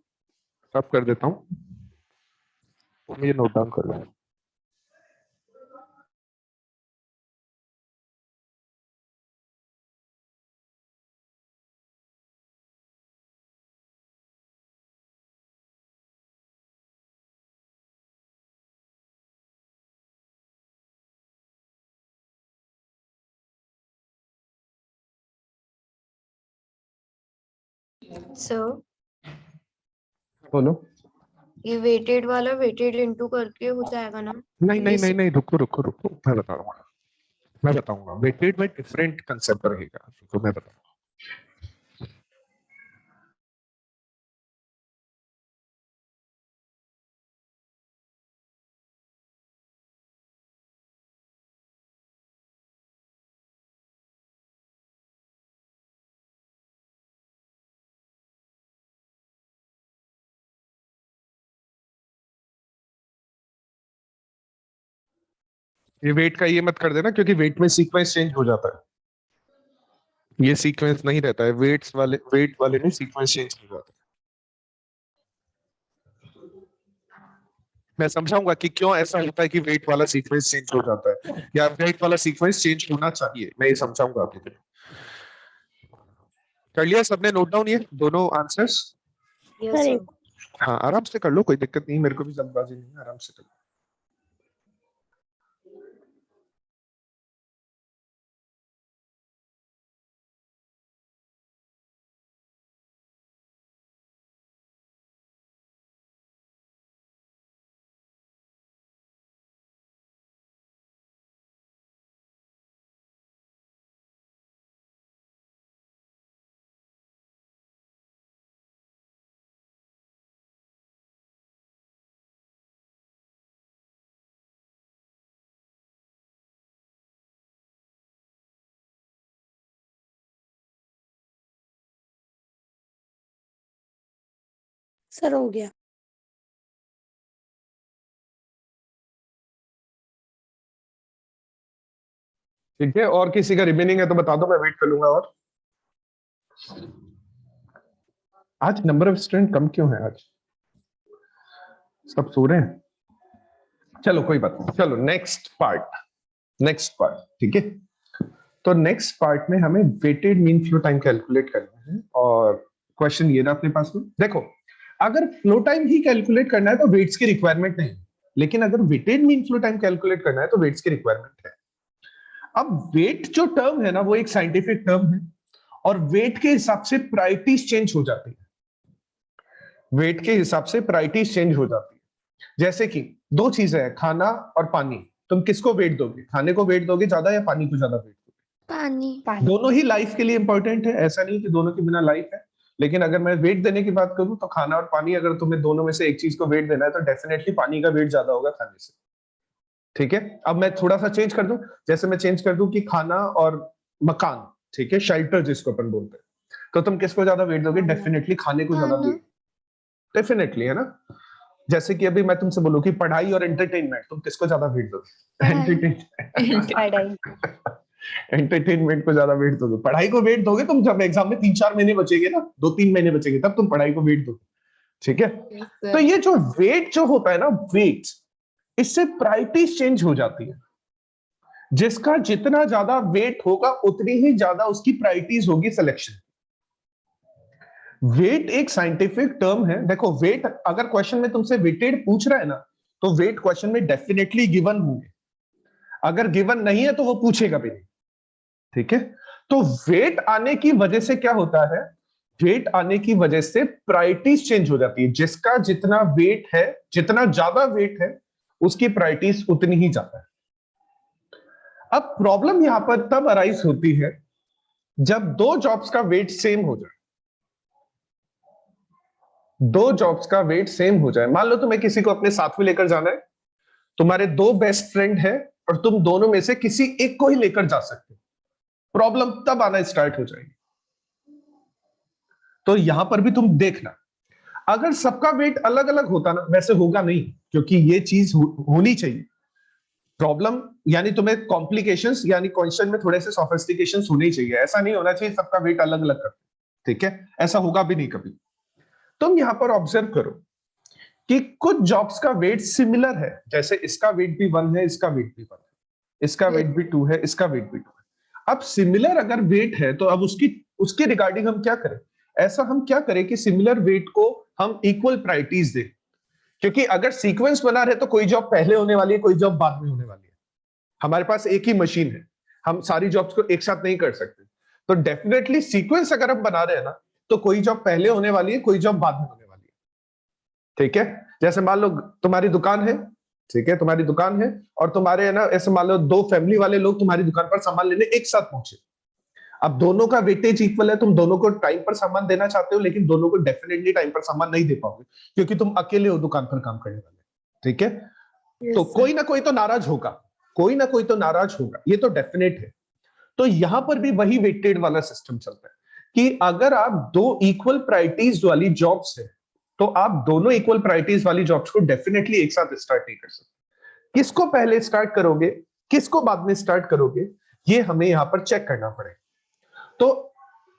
अप कर देता हूँ, ये नोट डाउन कर लो। सर बोलो। ये वेटेड वाला वेटेड इनटू करके हो जाएगा ना? नहीं नहीं ये नहीं नहीं, रुको रुको रुको, मैं बताऊंगा, मैं बताऊंगा। वेटेड में डिफरेंट कंसेप्ट रहेगा, तो मैं बताऊंगा। ये वेट का ये मत कर देना क्योंकि वेट में सीक्वेंस चेंज हो जाता है, ये सीक्वेंस नहीं रहता है। वेट वाले में सीक्वेंस चेंज हो जाता है। मैं समझाऊंगा कि क्यों ऐसा होता है कि वेट वाला सीक्वेंस चेंज हो जाता है या वेट वाला सीक्वेंस चेंज होना चाहिए, मैं ये समझाऊंगा आपको। कर लिया सबने नोट डाउन ये दोनों आंसर्स? Yes sir. हाँ आराम से कर लो, कोई दिक्कत नहीं, मेरे को भी जल्दबाजी नहीं है, आराम से कर लो। सर हो गया। ठीक है, और किसी का रिमेनिंग है तो बता दो, मैं वेट कर लूंगा। और आज नंबर ऑफ स्टूडेंट कम क्यों है? आज सब सो रहे हैं। चलो कोई बात नहीं, चलो नेक्स्ट पार्ट। ठीक है, तो नेक्स्ट पार्ट में हमें weighted mean flow time calculate करना है। और क्वेश्चन ये ना अपने पास में देखो, अगर फ्लो टाइम ही कैलकुलेट करना है तो वेट्स की रिक्वायरमेंट नहीं, लेकिन अगर weighted mean flow time calculate करना है तो वेट्स की रिक्वायरमेंट है। अब वेट जो टर्म है ना, वो एक साइंटिफिक टर्म है, और वेट के हिसाब से प्रायोरिटीज चेंज हो जाती है। वेट के हिसाब से प्रायोरिटीज चेंज हो जाती है। जैसे कि दो चीजें हैं, खाना और पानी। तुम किसको वेट दोगे? खाने को वेट दोगे ज्यादा या पानी को ज्यादा वेट दोगे? पानी। दोनों ही लाइफ के लिए इंपॉर्टेंट है, ऐसा नहीं कि दोनों के बिना लाइफ है। लेकिन अगर मैं वेट देने की बात करूं तो खाना और पानी, अगर तुम्हें दोनों में से एक चीज को वेट देना है तो डेफिनेटली पानी का वेट ज्यादा होगा खाने से। ठीक है, अब मैं थोड़ा सा चेंज कर दूं, जैसे मैं चेंज कर दूं कि खाना और मकान, ठीक है, शेल्टर जिसको अपन बोलते हैं, तो तुम किसको ज्यादा वेट दोगे? डेफिनेटली खाने को ज्यादा खाना। वेट, डेफिनेटली, है ना। जैसे कि अभी मैं तुमसे बोलूं कि पढ़ाई और एंटरटेनमेंट, तुम किसको ज्यादा वेट दोगे? पढ़ाई। एंटरटेनमेंट को ज्यादा वेट दोगे। पढ़ाई को वेट दोगे तुम जब एग्जाम में 3-4 महीने बचेंगे ना, 2-3 महीने बचेंगे, तब तुम पढ़ाई को वेट दोगे। ठीक है, Yes, तो sir. ये जो वेट जो होता है ना, वेट, इससे प्रायोरिटीज चेंज हो जाती है। जिसका जितना ज्यादा वेट होगा उतनी ही ज्यादा उसकी प्रायोरिटीज होगी सिलेक्शन। वेट एक साइंटिफिक टर्म है। देखो, वेट अगर क्वेश्चन में तुमसे वेटेड पूछ रहा है ना, तो वेट क्वेश्चन में डेफिनेटली गिवन होंगे। अगर गिवन नहीं है तो वो पूछेगा भी नहीं। ठीक है, तो वेट आने की वजह से क्या होता है? वेट आने की वजह से प्रायोरिटीज चेंज हो जाती है। जिसका जितना वेट है, जितना ज्यादा वेट है, उसकी प्रायोरिटीज उतनी ही ज्यादा है। अब प्रॉब्लम यहां पर तब अराइज होती है जब दो जॉब्स का वेट सेम हो जाए। दो जॉब्स का वेट सेम हो जाए। मान लो तुम्हें किसी को अपने साथ में लेकर जाना है, तुम्हारे दो बेस्ट फ्रेंड है और तुम दोनों में से किसी एक को ही लेकर जा सकते हो। प्रॉब्लम तब आना स्टार्ट हो जाएगी। तो यहां पर भी तुम देखना, अगर सबका वेट अलग अलग होता ना, वैसे होगा नहीं, क्योंकि ये चीज होनी चाहिए। प्रॉब्लम यानी तुम्हें कॉम्प्लिकेशंस, यानी क्वेश्चन में थोड़े से सोफिस्टिकेशंस होने चाहिए। ऐसा नहीं होना चाहिए सबका वेट अलग अलग कर। ठीक है, ऐसा होगा भी नहीं कभी। तुम यहां पर ऑब्जर्व करो कि कुछ जॉब्स का वेट सिमिलर है। जैसे इसका वेट भी 1 है, इसका वेट भी 1 है, इसका वेट भी 2 है, इसका वेट भी 2 है। अब सिमिलर अगर वेट है तो अब उसके रिगार्डिंग हम क्या करें? ऐसा हम क्या करें कि सिमिलर वेट को हम इक्वल प्रायोरिटीज दें। क्योंकि अगर सीक्वेंस बना रहे तो कोई जॉब पहले होने वाली है, कोई जॉब बाद में होने वाली है। हमारे पास एक ही मशीन है, हम सारी जॉब्स को एक साथ नहीं कर सकते। तो डेफिनेटली सीक्वेंस अगर हम बना रहे हैं ना, तो कोई जॉब पहले होने वाली है, कोई जॉब बाद में होने वाली है। ठीक है, जैसे मान लो तुम्हारी दुकान है, ठीक है, तुम्हारी दुकान है, और तुम्हारे है ना, ऐसे मान लो दो फैमिली वाले लोग तुम्हारी दुकान पर सामान लेने एक साथ पहुंचे। अब दोनों का वेटेज इक्वल है, तुम दोनों को टाइम पर सामान देना चाहते हो, लेकिन दोनों को डेफिनेटली टाइम पर सामान नहीं दे पाओगे, क्योंकि तुम अकेले हो दुकान पर काम करने वाले। ठीक है, तो Yes, कोई sir. ना कोई तो नाराज होगा, कोई ना कोई तो नाराज होगा, ये तो डेफिनेट है। तो यहां पर भी वही वेटेड वाला सिस्टम चलता है कि अगर आप दो इक्वल प्रायोरिटीज वाली जॉब्स है, तो आप दोनों इक्वल प्रायोरिटीज वाली जॉब्स को डेफिनेटली एक साथ स्टार्ट नहीं कर सकते। किसको पहले स्टार्ट करोगे, किसको बाद में स्टार्ट करोगे, ये हमें यहां पर चेक करना पड़ेगा। तो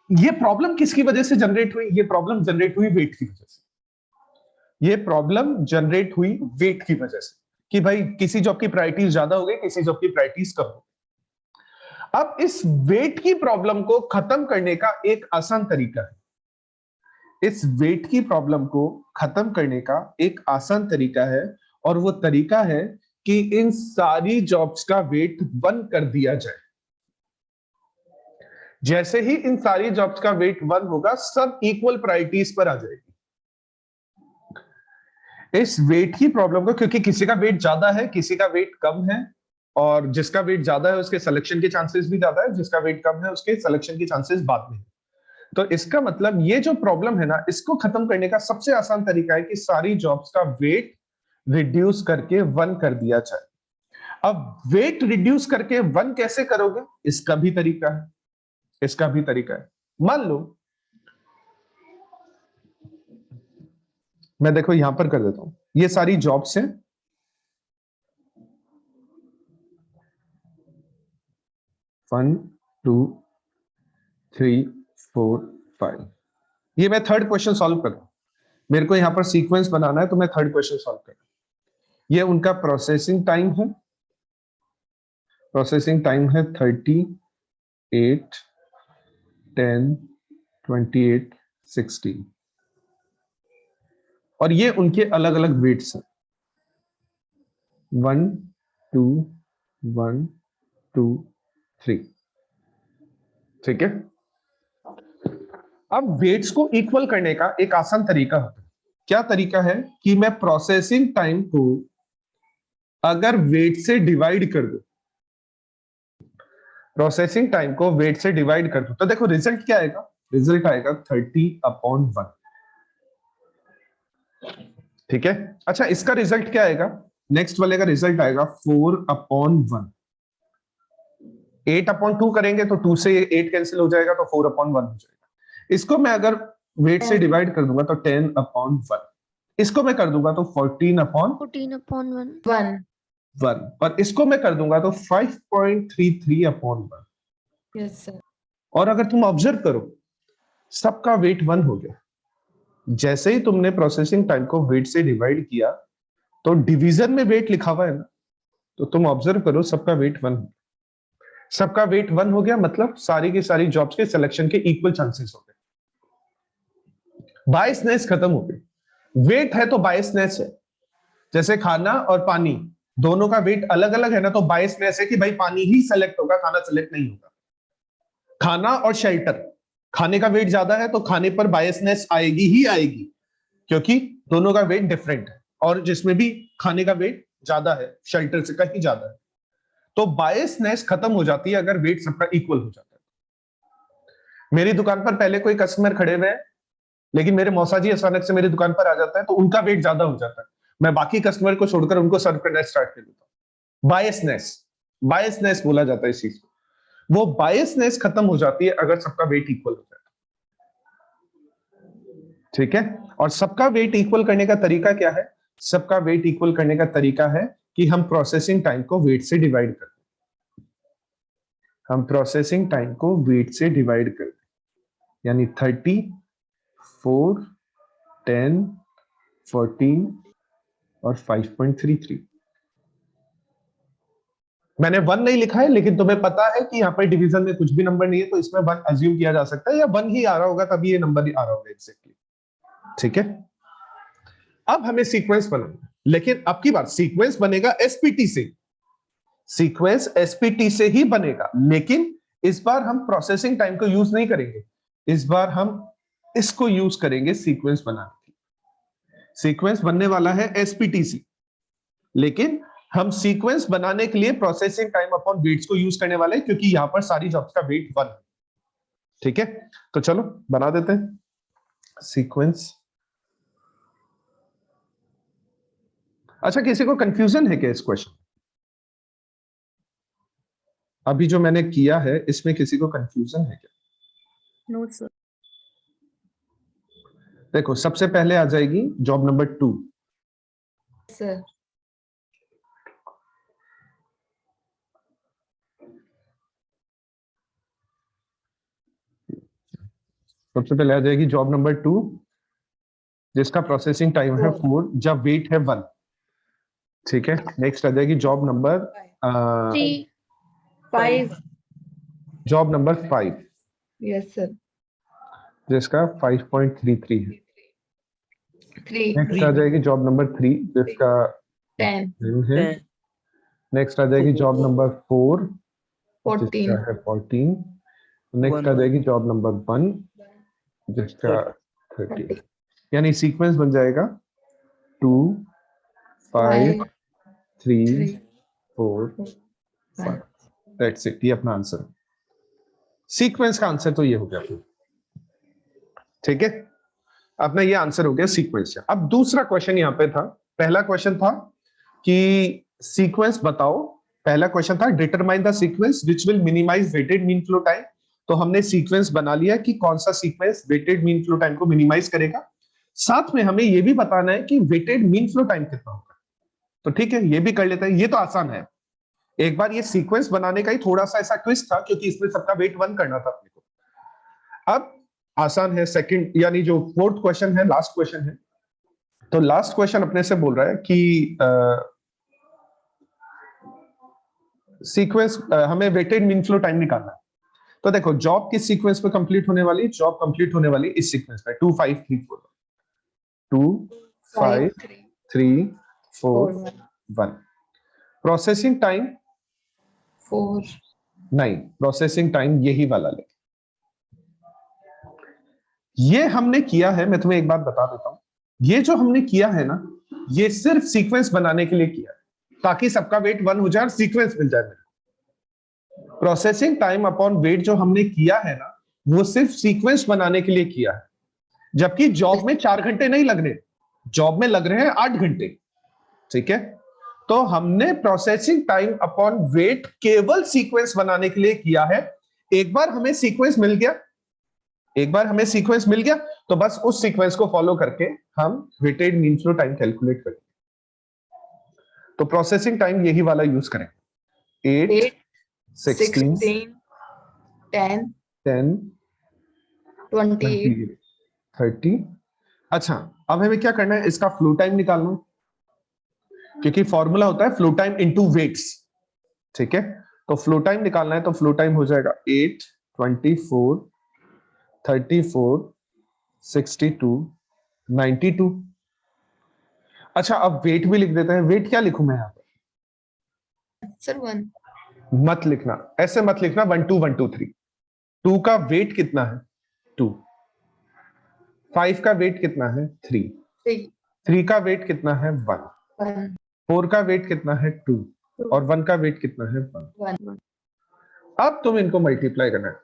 ये प्रॉब्लम किसकी वजह से जनरेट हुई? ये प्रॉब्लम जनरेट हुई वेट की वजह से। ये प्रॉब्लम जनरेट हुई वेट की वजह से कि भाई किसी जॉब की प्रायोरिटीज ज्यादा हो गई, किसी जॉब की प्रायोरिटीज कम हो गई। अब इस वेट की प्रॉब्लम को खत्म करने का एक आसान तरीका है। इस वेट की प्रॉब्लम को खत्म करने का एक आसान तरीका है, और वो तरीका है कि इन सारी जॉब्स का वेट 1 कर दिया जाए। जैसे ही इन सारी जॉब्स का वेट 1 होगा, सब इक्वल प्रायोरिटीज पर आ जाएगी। इस वेट की प्रॉब्लम को, क्योंकि किसी का वेट ज्यादा है, किसी का वेट कम है, और जिसका वेट ज्यादा है उसके सिलेक्शन के चांसेस भी ज्यादा है, जिसका वेट कम है उसके सिलेक्शन के चांसेस बाद में है। तो इसका मतलब ये जो प्रॉब्लम है ना, इसको खत्म करने का सबसे आसान तरीका है कि सारी जॉब्स का वेट रिड्यूस करके 1 कर दिया जाए। अब वेट रिड्यूस करके 1 कैसे करोगे? इसका भी तरीका है, इसका भी तरीका है। मान लो मैं देखो यहां पर कर देता हूं, ये सारी जॉब्स हैं, 1 2 3 4 5। ये मैं थर्ड क्वेश्चन सॉल्व कर रहा हूं, मेरे को यहां पर सीक्वेंस बनाना है, तो मैं थर्ड क्वेश्चन सॉल्व कर रहा हूं। ये उनका प्रोसेसिंग टाइम है, प्रोसेसिंग टाइम है 38 10 28 16, और ये उनके अलग अलग वेट्स हैं, 1 2 1 2 3। ठीक है, अब वेट्स को इक्वल करने का एक आसान तरीका होता है। क्या तरीका है कि मैं प्रोसेसिंग टाइम को अगर वेट से डिवाइड कर दूं, प्रोसेसिंग टाइम को वेट से डिवाइड कर दूं, तो देखो रिजल्ट क्या आएगा, रिजल्ट आएगा 30/1। ठीक है, अच्छा इसका रिजल्ट क्या आएगा, नेक्स्ट वाले का रिजल्ट आएगा 4/1। 8/2 करेंगे तो 2 से 8 कैंसिल हो जाएगा, तो 4/1 हो जाएगा। इसको मैं अगर वेट से डिवाइड कर दूंगा तो 10/1। इसको मैं कर दूंगा तो 14/1, 1 और इसको मैं कर दूंगा तो 5.33/1। yes sir और अगर तुम ऑब्जर्व करो, सबका वेट 1 हो गया। जैसे ही तुमने प्रोसेसिंग टाइम को वेट से डिवाइड किया, तो डिवीजन में वेट लिखा हुआ है ना, तो तुम ऑब्जर्व करो सबका वेट 1 हो गया। सबका वेट 1 हो गया, मतलब सारी की सारी जॉब्स के सिलेक्शन के इक्वल चांसेस हो गए, बायसनेस खत्म हो गई। वेट है तो बायसनेस है, जैसे खाना और पानी दोनों का वेट अलग अलग है ना, तो बायसनेस है कि भाई पानी ही सेलेक्ट होगा, खाना सेलेक्ट नहीं होगा। खाना और शेल्टर, खाने का वेट ज्यादा है तो खाने पर बायसनेस आएगी ही आएगी, क्योंकि दोनों का वेट डिफरेंट है, और जिसमें भी खाने का वेट ज्यादा है शेल्टर से कहीं ज्यादा है, तो बायसनेस खत्म हो जाती है अगर वेट सबका इक्वल हो जाता है। मेरी दुकान पर पहले कोई कस्टमर खड़े हुए हैं, लेकिन मेरे मौसा जी अचानक से मेरी दुकान पर आ जाता है, तो उनका वेट ज्यादा हो जाता है, मैं बाकी कस्टमर को छोड़कर उनको सर्व करना स्टार्ट कर देता हूं। बायसनेस, बायसनेस बोला जाता है इस चीज को। वो बायसनेस खत्म हो जाती है अगर सबका वेट इक्वल हो जाए। ठीक है, और सबका वेट इक्वल करने का तरीका क्या है, सबका वेट इक्वल करने का तरीका है कि हम प्रोसेसिंग टाइम को वेट से डिवाइड कर दें। हम प्रोसेसिंग टाइम को वेट से डिवाइड कर दें, यानी 30 4 10 14 और 5.33। मैंने 1 नहीं लिखा है, लेकिन तुम्हें पता है कि यहाँ पर डिवीजन में कुछ भी नंबर नहीं है, तो इसमें 1 अज्यूम किया जा सकता है, या 1 ही आ रहा होगा तभी ये नंबर ही आ रहा होगा एग्जैक्टली। ठीक है, अब हमें सीक्वेंस बनाना, लेकिन अब की बार सीक्वेंस बनेगा एसपीटी से, सीक्वेंस एसपीटी से ही बनेगा, लेकिन इस बार हम प्रोसेसिंग टाइम को यूज नहीं करेंगे, इस बार हम इसको यूज करेंगे सीक्वेंस बनाने के लिए। सीक्वेंस बनने वाला है एसपीटीसी, लेकिन हम सीक्वेंस बनाने के लिए प्रोसेसिंग टाइम अपॉन वेट्स को यूज करने वाले हैं, क्योंकि यहां पर सारी जॉब्स का वेट 1 है। ठीक है, तो चलो बना देते हैं सीक्वेंस। अच्छा, किसी को कंफ्यूजन है क्या इस क्वेश्चन, अभी जो मैंने किया है इसमें किसी को कंफ्यूजन है क्या? no sir देखो सबसे पहले आ जाएगी जॉब नंबर 2। sir सबसे पहले आ जाएगी जॉब नंबर 2, जिसका प्रोसेसिंग टाइम है 4 जब वेट है 1। ठीक है, नेक्स्ट आ जाएगी job number 5 job number 5, yes sir जिसका 5.33 है। 3 नेक्स्ट आ जाएगी जॉब नंबर 3, जिसका 10 10 है। नेक्स्ट आ जाएगी जॉब नंबर 4, 14 जिसका है 14। नेक्स्ट आ जाएगी जॉब नंबर 1, जिसका 30। यानी सीक्वेंस बन जाएगा 2 5 3 4 5। दैट्स इट, ये अपना आंसर। सीक्वेंस का आंसर तो ये हो गया। ठीक है, अपना ये आंसर हो गया सीक्वेंस का। अब दूसरा क्वेश्चन यहाँ पे था, पहला क्वेश्चन था कि सीक्वेंस बताओ, पहला क्वेश्चन था determine the sequence which will minimize weighted mean flow time. तो हमने सीक्वेंस बना लिया कि कौन सा sequence weighted mean flow time को मिनिमाइज करेगा। साथ में हमें ये भी बताना है कि वेटेड मीन फ्लो टाइम कितना होगा। तो ठीक है, ये भी कर लेते हैं, ये तो आसान है। एक बार ये सीक्वेंस बनाने का ही थोड़ा सा ऐसा ट्विस्ट था, क्योंकि इसमें सबका वेट 1 करना था अपने को। अब आसान है, सेकंड यानी जो फोर्थ क्वेश्चन है, लास्ट क्वेश्चन है। तो लास्ट क्वेश्चन अपने से बोल रहा है कि सीक्वेंस हमें वेटेड मीन फ्लो टाइम निकालना है। तो देखो, जॉब किस सीक्वेंस पे कंप्लीट होने वाली? जॉब कंप्लीट होने वाली इस सीक्वेंस पे 2 5 3 4 2 5 3 4 1। प्रोसेसिंग टाइम 4 नहीं, प्रोसेसिंग टाइम यही वाला ले। ये हमने किया है, मैं तुम्हें एक बात बता देता हूं, ये जो हमने किया है ना, ये सिर्फ सीक्वेंस बनाने के लिए किया है, ताकि सबका वेट 1 हो जाए और सीक्वेंस मिल जाए। प्रोसेसिंग टाइम अपॉन वेट जो हमने किया है ना, वो सिर्फ सीक्वेंस बनाने के लिए किया है। जबकि जॉब में 4 घंटे नहीं लग रहे, जॉब में लग रहे हैं 8 घंटे। ठीक है, तो हमने प्रोसेसिंग टाइम अपॉन वेट केवल सीक्वेंस बनाने के लिए किया है। एक बार हमें सीक्वेंस मिल गया, एक बार हमें सीक्वेंस मिल गया, तो बस उस सीक्वेंस को फॉलो करके हम weighted mean flow time calculate करेंगे। तो प्रोसेसिंग टाइम यही वाला यूज करेंगे, 8 16 10 10 28 30। अच्छा, अब हमें क्या करना है, इसका फ्लो टाइम निकालना है, क्योंकि फॉर्मूला होता है फ्लो टाइम इनटू वेट्स। ठीक है, तो फ्लो टाइम निकालना है, तो फ्लो टाइम हो जाएगा 8 24 34 62 92। अच्छा, अब वेट भी लिख देते हैं। वेट क्या लिखूं मैं यहाँ पे? सर 1 मत लिखना, ऐसे मत लिखना 1 2 1 2 3। 2 का वेट कितना है? 2। 5 का वेट कितना है? 3। 3 का वेट कितना है? 1। 4 का वेट कितना है? 2। और 1 का वेट कितना है? 1। अब तुम इनको मल्टीप्लाई करना है,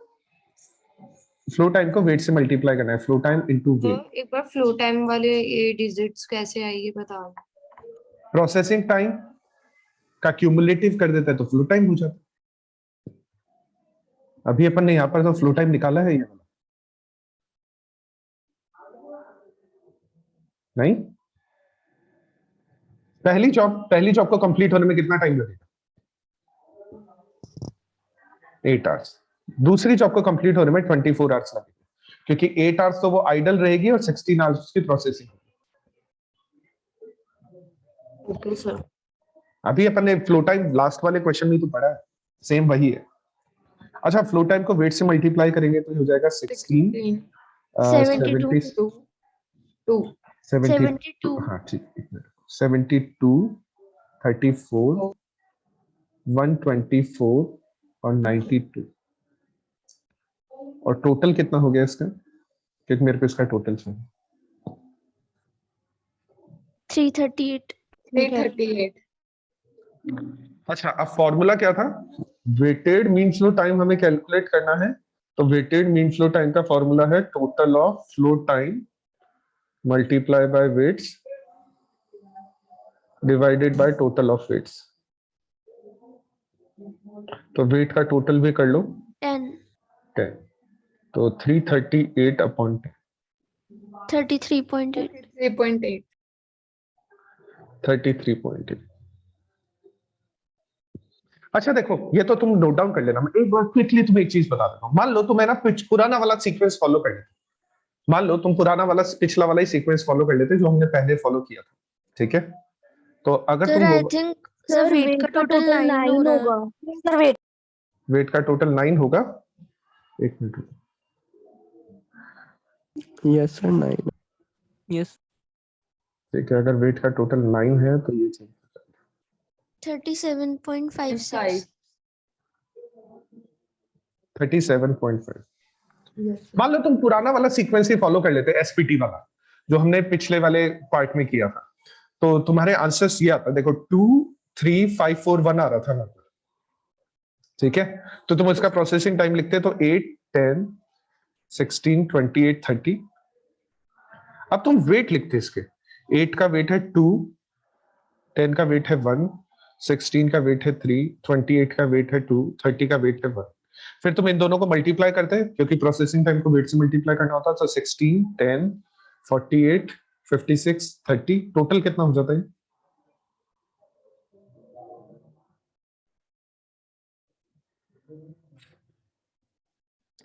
फ्लो टाइम को वेट से मल्टीप्लाई करना है, फ्लो टाइम इनटू तो वेट। एक बार फ्लो टाइम वाले ये डिजिट्स कैसे आएंगे बताओ। प्रोसेसिंग टाइम का क्यूमुलेटिव कर देता है तो फ्लो टाइम हो जाता है। अभी अपन ने यहां पर तो फ्लो टाइम निकाला है, ये वाला नहीं। पहली जॉब को कंप्लीट होने में कितना टाइम लगेगा? 8 आवर्स। दूसरी जॉब को कंप्लीट होने में 24 आवर्स लगेगा, क्योंकि 8 आवर्स तो वो आइडल रहेगी और 16 आवर्स उसकी प्रोसेसिंग। Okay sir. अभी अपन ने फ्लो टाइम लास्ट वाले क्वेश्चन में तो पढ़ा है, सेम वही है। अच्छा, फ्लो टाइम को वेट से मल्टीप्लाई करेंगे तो हो जाएगा 16 72 72। हाँ ठीक, 72 34 124 और 92। और टोटल कितना हो गया इसका? क्योंकि मेरे को इसका टोटल चाहिए। 338 अच्छा, अब फॉर्मूला क्या था? वेटेड मीन फ्लो टाइम हमें कैलकुलेट करना है, तो वेटेड मीन फ्लो टाइम का फॉर्मूला है total of flow time multiply by weights divided by total of weights. तो वेट का टोटल भी कर लो, 10। तो 338 अपॉन 10, 33.8 33.8। अच्छा देखो, ये तो तुम नोट डाउन कर लेना। मैं एक बार क्विकली तुम्हें एक चीज बता देता हूँ। मान लो तुम है ना पुराना वाला सीक्वेंस फॉलो कर लेते, मान लो तुम पुराना वाला पिछला वाला ही सीक्वेंस फॉलो कर लेते जो हमने पहले फॉलो किया था। ठीक है, तो अगर सर तुम आई थिंक सर वेट का टोटल 9 होगा। सर वेट का टोटल 9 होगा। एक मिनट, यस सर 9 यस ठीक है, अगर वेट का टोटल 9 है तो ये चीज 37.56 37.5। मान लो तुम पुराना वाला सीक्वेंस ही फॉलो कर लेते, एसपीटी वाला जो हमने पिछले वाले पार्ट में किया था, तो तुम्हारे आंसर्स ये आता। देखो 2 3 5 4 1 आ रहा था ना। ठीक है, तो तुम इसका प्रोसेसिंग टाइम लिखते तो 8 10 16 28 30। अब तुम वेट लिखते इसके, 8 का वेट है 2, 10 का वेट है 1, 16 का वेट है 3, 28 का वेट है 2, 30 का वेट है 1। फिर तुम इन दोनों को मल्टीप्लाई करते हैं, क्योंकि प्रोसेसिंग टाइम को वेट से मल्टीप्लाई करना होता है। तो 16 10 48 56 30 टोटल कितना हो जाता है?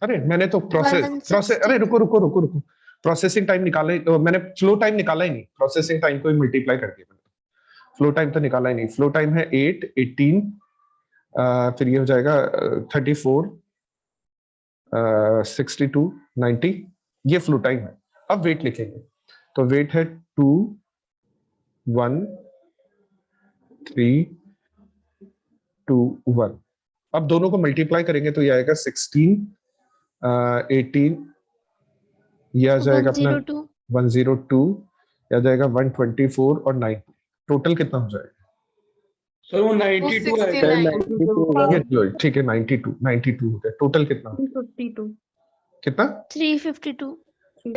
अरे मैंने तो अरे रुको रुको रुको रुको, प्रोसेसिंग टाइम निकाला ही, मैंने फ्लो टाइम निकाला ही नहीं, प्रोसेसिंग टाइम को ही मल्टीप्लाई करके मैंने फ्लो टाइम तो निकाला ही नहीं। फ्लो टाइम है 8 18, फिर ये हो जाएगा 34 62 90, ये फ्लो टाइम है। अब वेट लिखेंगे, तो वेट है 2 1 3 2 1। अब दोनों को मल्टीप्लाई करेंगे तो ये आएगा 16 18, ये आ जाएगा अपना 102, ये आ जाएगा 124 और 9, टोटल कितना हो जाएगा? सर वो 92 है। 269 ये लो, ठीक है 92 हो गया। टोटल कितना? 352 कितना? 352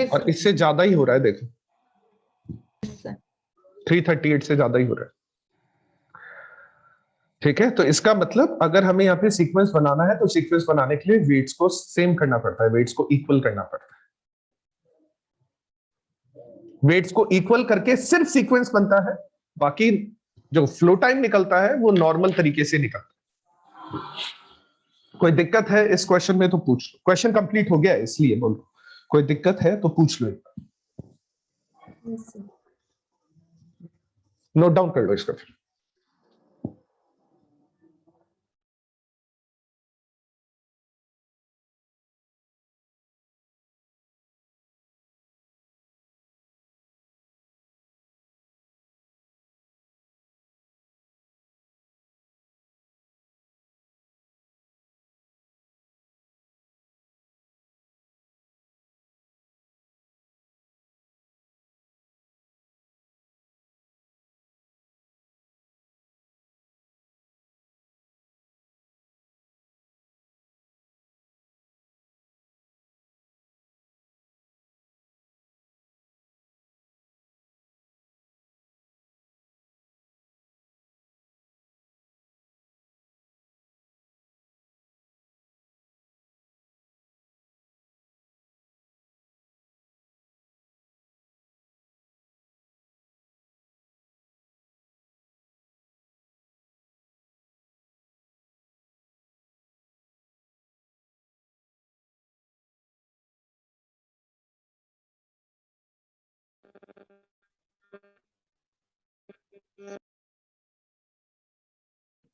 और इससे ज्यादा ही हो रहा है, देखो 338 से ज्यादा ही हो रहा है। ठीक है, तो इसका मतलब अगर हमें यहाँ पे सीक्वेंस बनाना है तो सीक्वेंस बनाने के लिए वेट्स को सेम करना पड़ता है, वेट्स को इक्वल करना पड़ता है। वेट्स को इक्वल करके सिर्फ सीक्वेंस बनता है, बाकी जो फ्लो टाइम निकलता है वो नॉर्मल तरीके से निकलता है। कोई दिक्कत है इस क्वेश्चन में तो पूछ लो, क्वेश्चन कंप्लीट हो गया है इसलिए बोलो, कोई दिक्कत है तो पूछ लो, नोट डाउन कर लो इसका। फिर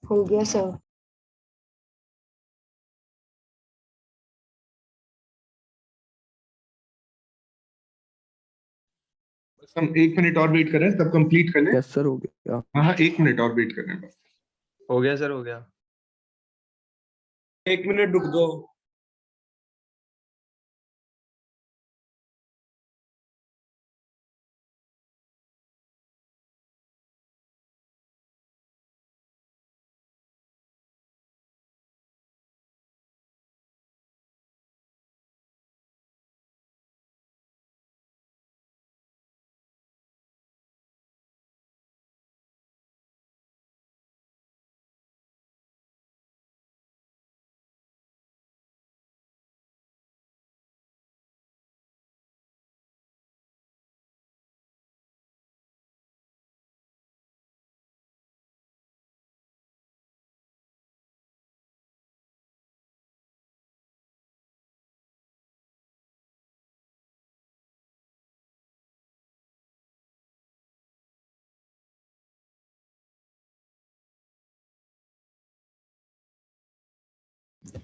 हो गया सर। बस हम 1 मिनट और वेट करें तब कंप्लीट कर लें। यस सर, हो गया। हाँ हाँ 1 मिनट और वेट करें बस। हो गया सर, हो गया। 1 मिनट रुक दो।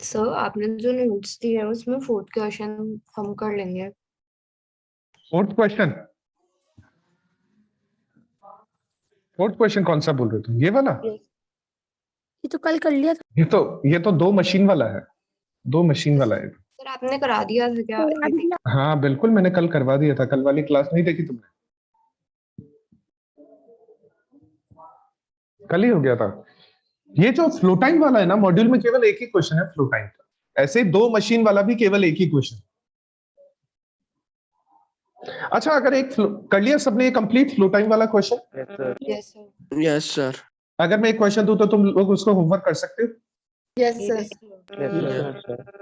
सर आपने जो नोट्स दिए हैं उसमें फोर्थ क्वेश्चन हम कर लेंगे। फोर्थ क्वेश्चन कौन सा बोल रहे थे? ये वाला? ये तो कल कर लिया था। ये तो 2 मशीन वाला है, 2 मशीन वाला है। सर आपने करा दिया था क्या? हाँ बिल्कुल, मैंने कल करवा दिया था। कल वाली क्लास नहीं देखी तुमने? कल ही हो गया था। ये जो फ्लो टाइम वाला है ना, मॉड्यूल में केवल एक ही क्वेश्चन है फ्लो टाइम का। ऐसे 2 मशीन वाला भी केवल एक ही क्वेश्चन। अच्छा, अगर कर लिया सबने ये कंप्लीट फ्लो टाइम वाला question? Yes sir. Yes sir. अगर मैं एक क्वेश्चन दूं तो तुम लोग उसको होमवर्क कर सकते हो? Yes sir.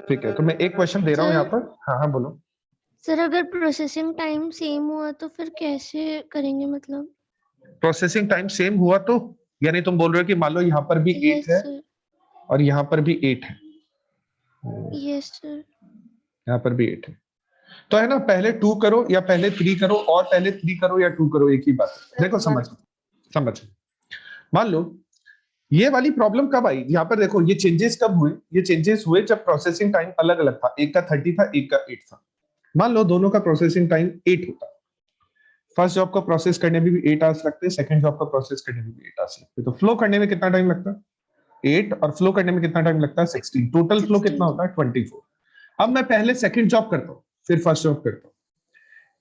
ठीक है, तो मैं एक क्वेश्चन दे रहा हूँ यहाँ पर। हाँ हाँ बोलो। सर अगर प्रोसेसिंग टाइम सेम हुआ तो फिर कैसे करेंगे मतलब? प्रोसेसिंग टाइम सेम हुआ तो यानी तुम बोल रहे हो कि मान लो यहाँ पर भी 8 यस है सर, और यहाँ पर भी 8 है, यस सर। यहाँ पर भी 8 है, तो है ना, पहले 2 करो या पहले 3 करो, और पहले 3 करो या 2 करो, एक ही बात है। देखो समझ समझ मान लो ये वाली प्रॉब्लम कब आई, यहाँ पर देखो ये चेंजेस कब हुए, ये चेंजेस हुए जब प्रोसेसिंग टाइम अलग अलग था, एक का 30 था, एक का 8 था। मान लो दोनों का प्रोसेसिंग टाइम 8 होता, फर्स्ट जॉब को प्रोसेस करने में भी 8 आवर्स लगते हैं, सेकंड जॉब को प्रोसेस करने में भी 8 आवर्स लगते हैं, तो फ्लो करने में कितना टाइम लगता है 8, और फ्लो करने में कितना टाइम लगता है 16, टोटल फ्लो कितना 16। होता है 24। अब मैं पहले सेकंड जॉब करता हूँ फिर फर्स्ट जॉब करता हूँ,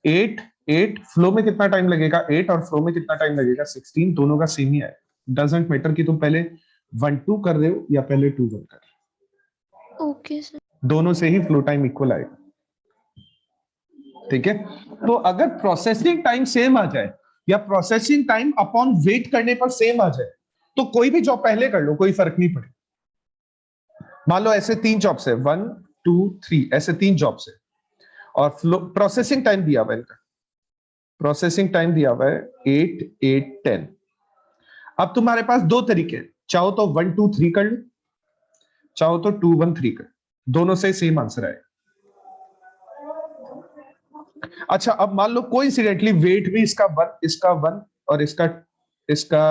8 8 फ्लो में कितना टाइम लगेगा 8, और फ्लो में कितना टाइम लगेगा 16, दोनों का सेम ही है, डजंट मैटर कि तुम पहले 1 2 कर रहे हो या पहले 2 1 कर रहे ओके सर। हो, दोनों से ही फ्लो टाइम इक्वल आएगा। ठीक है, तो अगर प्रोसेसिंग टाइम सेम आ जाए या प्रोसेसिंग टाइम अपॉन वेट करने पर सेम आ जाए तो कोई भी जॉब पहले कर लो, कोई फर्क नहीं पड़े। मान लो ऐसे 3 जॉब्स है, 1 2 3, ऐसे 3 जॉब्स है, और फ्लो प्रोसेसिंग टाइम दिया हुआ है, इनका प्रोसेसिंग टाइम दिया हुआ है 8 8 10। अब तुम्हारे पास दो तरीके हैं, चाहो तो 1 2 3 कर लो, चाहो तो 2 1 3 कर, दोनों से सेम आंसर आएगा। अच्छा, अब मान लो कोइंसिडेंटली वेट भी इसका 1 इसका 1 और इसका इसका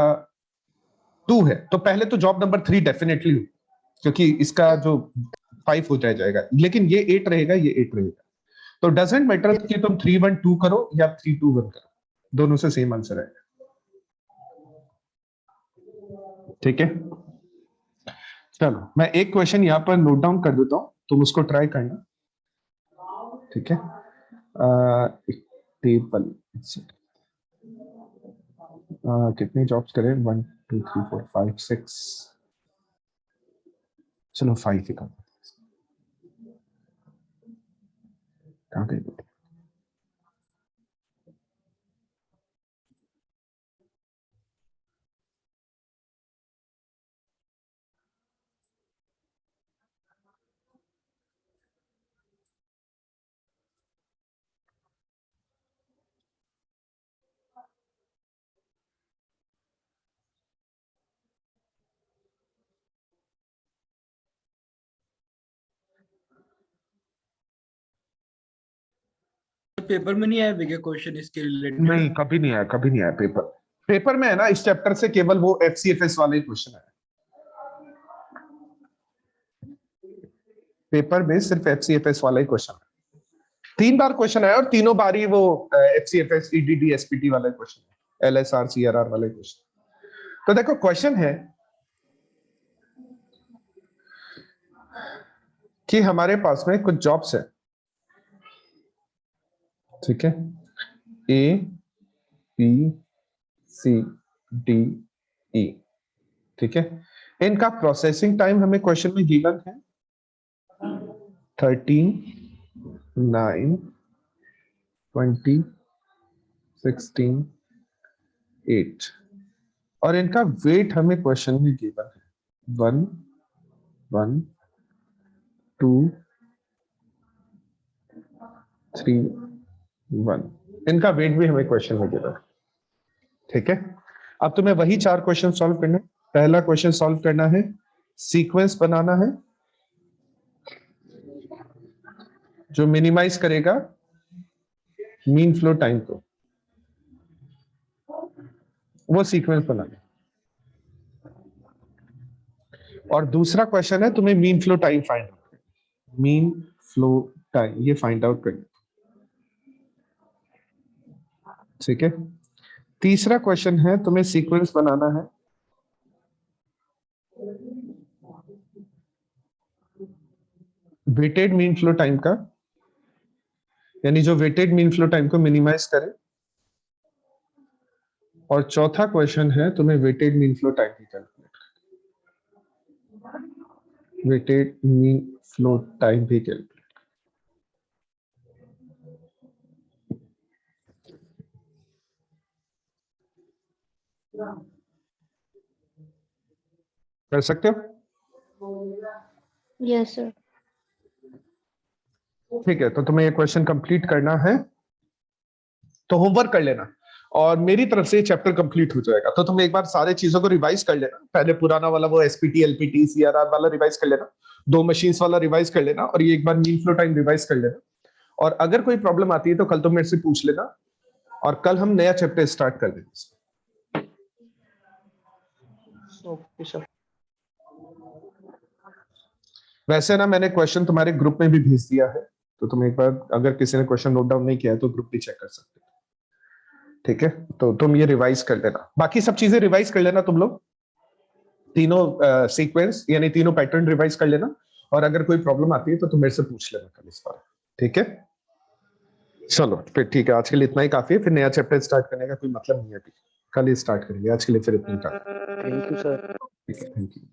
2 है, तो पहले तो जॉब नंबर 3 डेफिनेटली हो, क्योंकि इसका जो 5 हो जाएगा, लेकिन ये 8 रहेगा, ये 8 रहेगा, तो डजेंट मैटर कि तुम 3 1 2 करो या 3 2 1 करो, दोनों से सेम आंसर आएगा। ठीक है, चलो मैं एक क्वेश्चन यहाँ पर नोट डाउन कर देता हूं, तुम उसको ट्राई करना। ठीक है, टेबल कितने जॉब्स करें, 1 2 3 4 5 6, चलो 5 ही कर, कहाँ गए? पेपर में नहीं आया भैया क्वेश्चन इसके रिलेटेड? नहीं, कभी नहीं आया, कभी नहीं आया पेपर। पेपर में है ना, इस चैप्टर से केवल वो एफसीएफएस वाले क्वेश्चन है, पेपर में सिर्फ एफसीएफएस वाला ही क्वेश्चन है। 3 बार क्वेश्चन आया और तीनों बार ही वो एफसीएफएस ईडीडी एसपीटी वाला क्वेश्चन है, एलएसआर सीआरआर वाले क्वेश्चन। तो देखो क्वेश्चन है कि हमारे पास में कुछ जॉब्स है, ठीक है, A B C D E, ठीक है, इनका प्रोसेसिंग टाइम हमें क्वेश्चन में गिवन है 13 9 20 16 8, और इनका वेट हमें क्वेश्चन में गिवन है 1 1 2 3 1, इनका वेट भी हमें क्वेश्चन में गिवन है। ठीक है, अब तुम्हें वही 4 क्वेश्चन सॉल्व करना है। पहला क्वेश्चन सॉल्व करना है, सीक्वेंस बनाना है जो मिनिमाइज करेगा मीन फ्लो टाइम को, वो सीक्वेंस बनाना है। और दूसरा क्वेश्चन है तुम्हें mean flow time find out करना, मीन फ्लो टाइम ये फाइंड आउट करना। ठीक है, तीसरा क्वेश्चन है तुम्हें सीक्वेंस बनाना है वेटेड मीन फ्लो टाइम का, यानी जो वेटेड मीन फ्लो टाइम को मिनिमाइज करे। और चौथा क्वेश्चन है तुम्हें वेटेड मीन फ्लो टाइम की calculate, weighted mean flow time भी कैलकुलेट कर सकते हो। Yes sir. ठीक है, तो तुम्हें ये क्वेश्चन कंप्लीट करना है, तो होमवर्क कर लेना और मेरी तरफ से चैप्टर कंप्लीट हो जाएगा। तो तुम एक बार सारे चीजों को रिवाइज कर लेना, पहले पुराना वाला वो एसपीटी एलपीटी सीआरआर वाला रिवाइज कर लेना, 2 मशीन्स वाला रिवाइज कर लेना, और ये एक बार मीन फ्लो टाइम रिवाइज कर लेना। और अगर कोई प्रॉब्लम आती है तो कल तुम मेरे से पूछ लेना, और कल हम नया चैप्टर स्टार्ट कर देंगे। Okay sir. वैसे ना मैंने क्वेश्चन तुम्हारे ग्रुप में भी भेज दिया है, तो तुम एक बार अगर किसी ने क्वेश्चन नोट डाउन नहीं किया है तो ग्रुप भी चेक कर सकते हो। ठीक है, तो तुम ये रिवाइज कर लेना, बाकी सब चीजें रिवाइज कर लेना तुम लोग, तीनों सीक्वेंस यानी तीनों पैटर्न रिवाइज कर लेना, और अगर कोई प्रॉब्लम आती है तो तुम मेरे से पूछ लेना कल इस बार। ठीक है, चलो फिर ठीक है, आज के लिए इतना ही काफी है, फिर नया चैप्टर स्टार्ट करने का कोई मतलब नहीं है अभी, कल ही स्टार्ट करेंगे, आज के लिए फिर इतना ही काफी। Thank you sir. ठीक है, थैंक यू।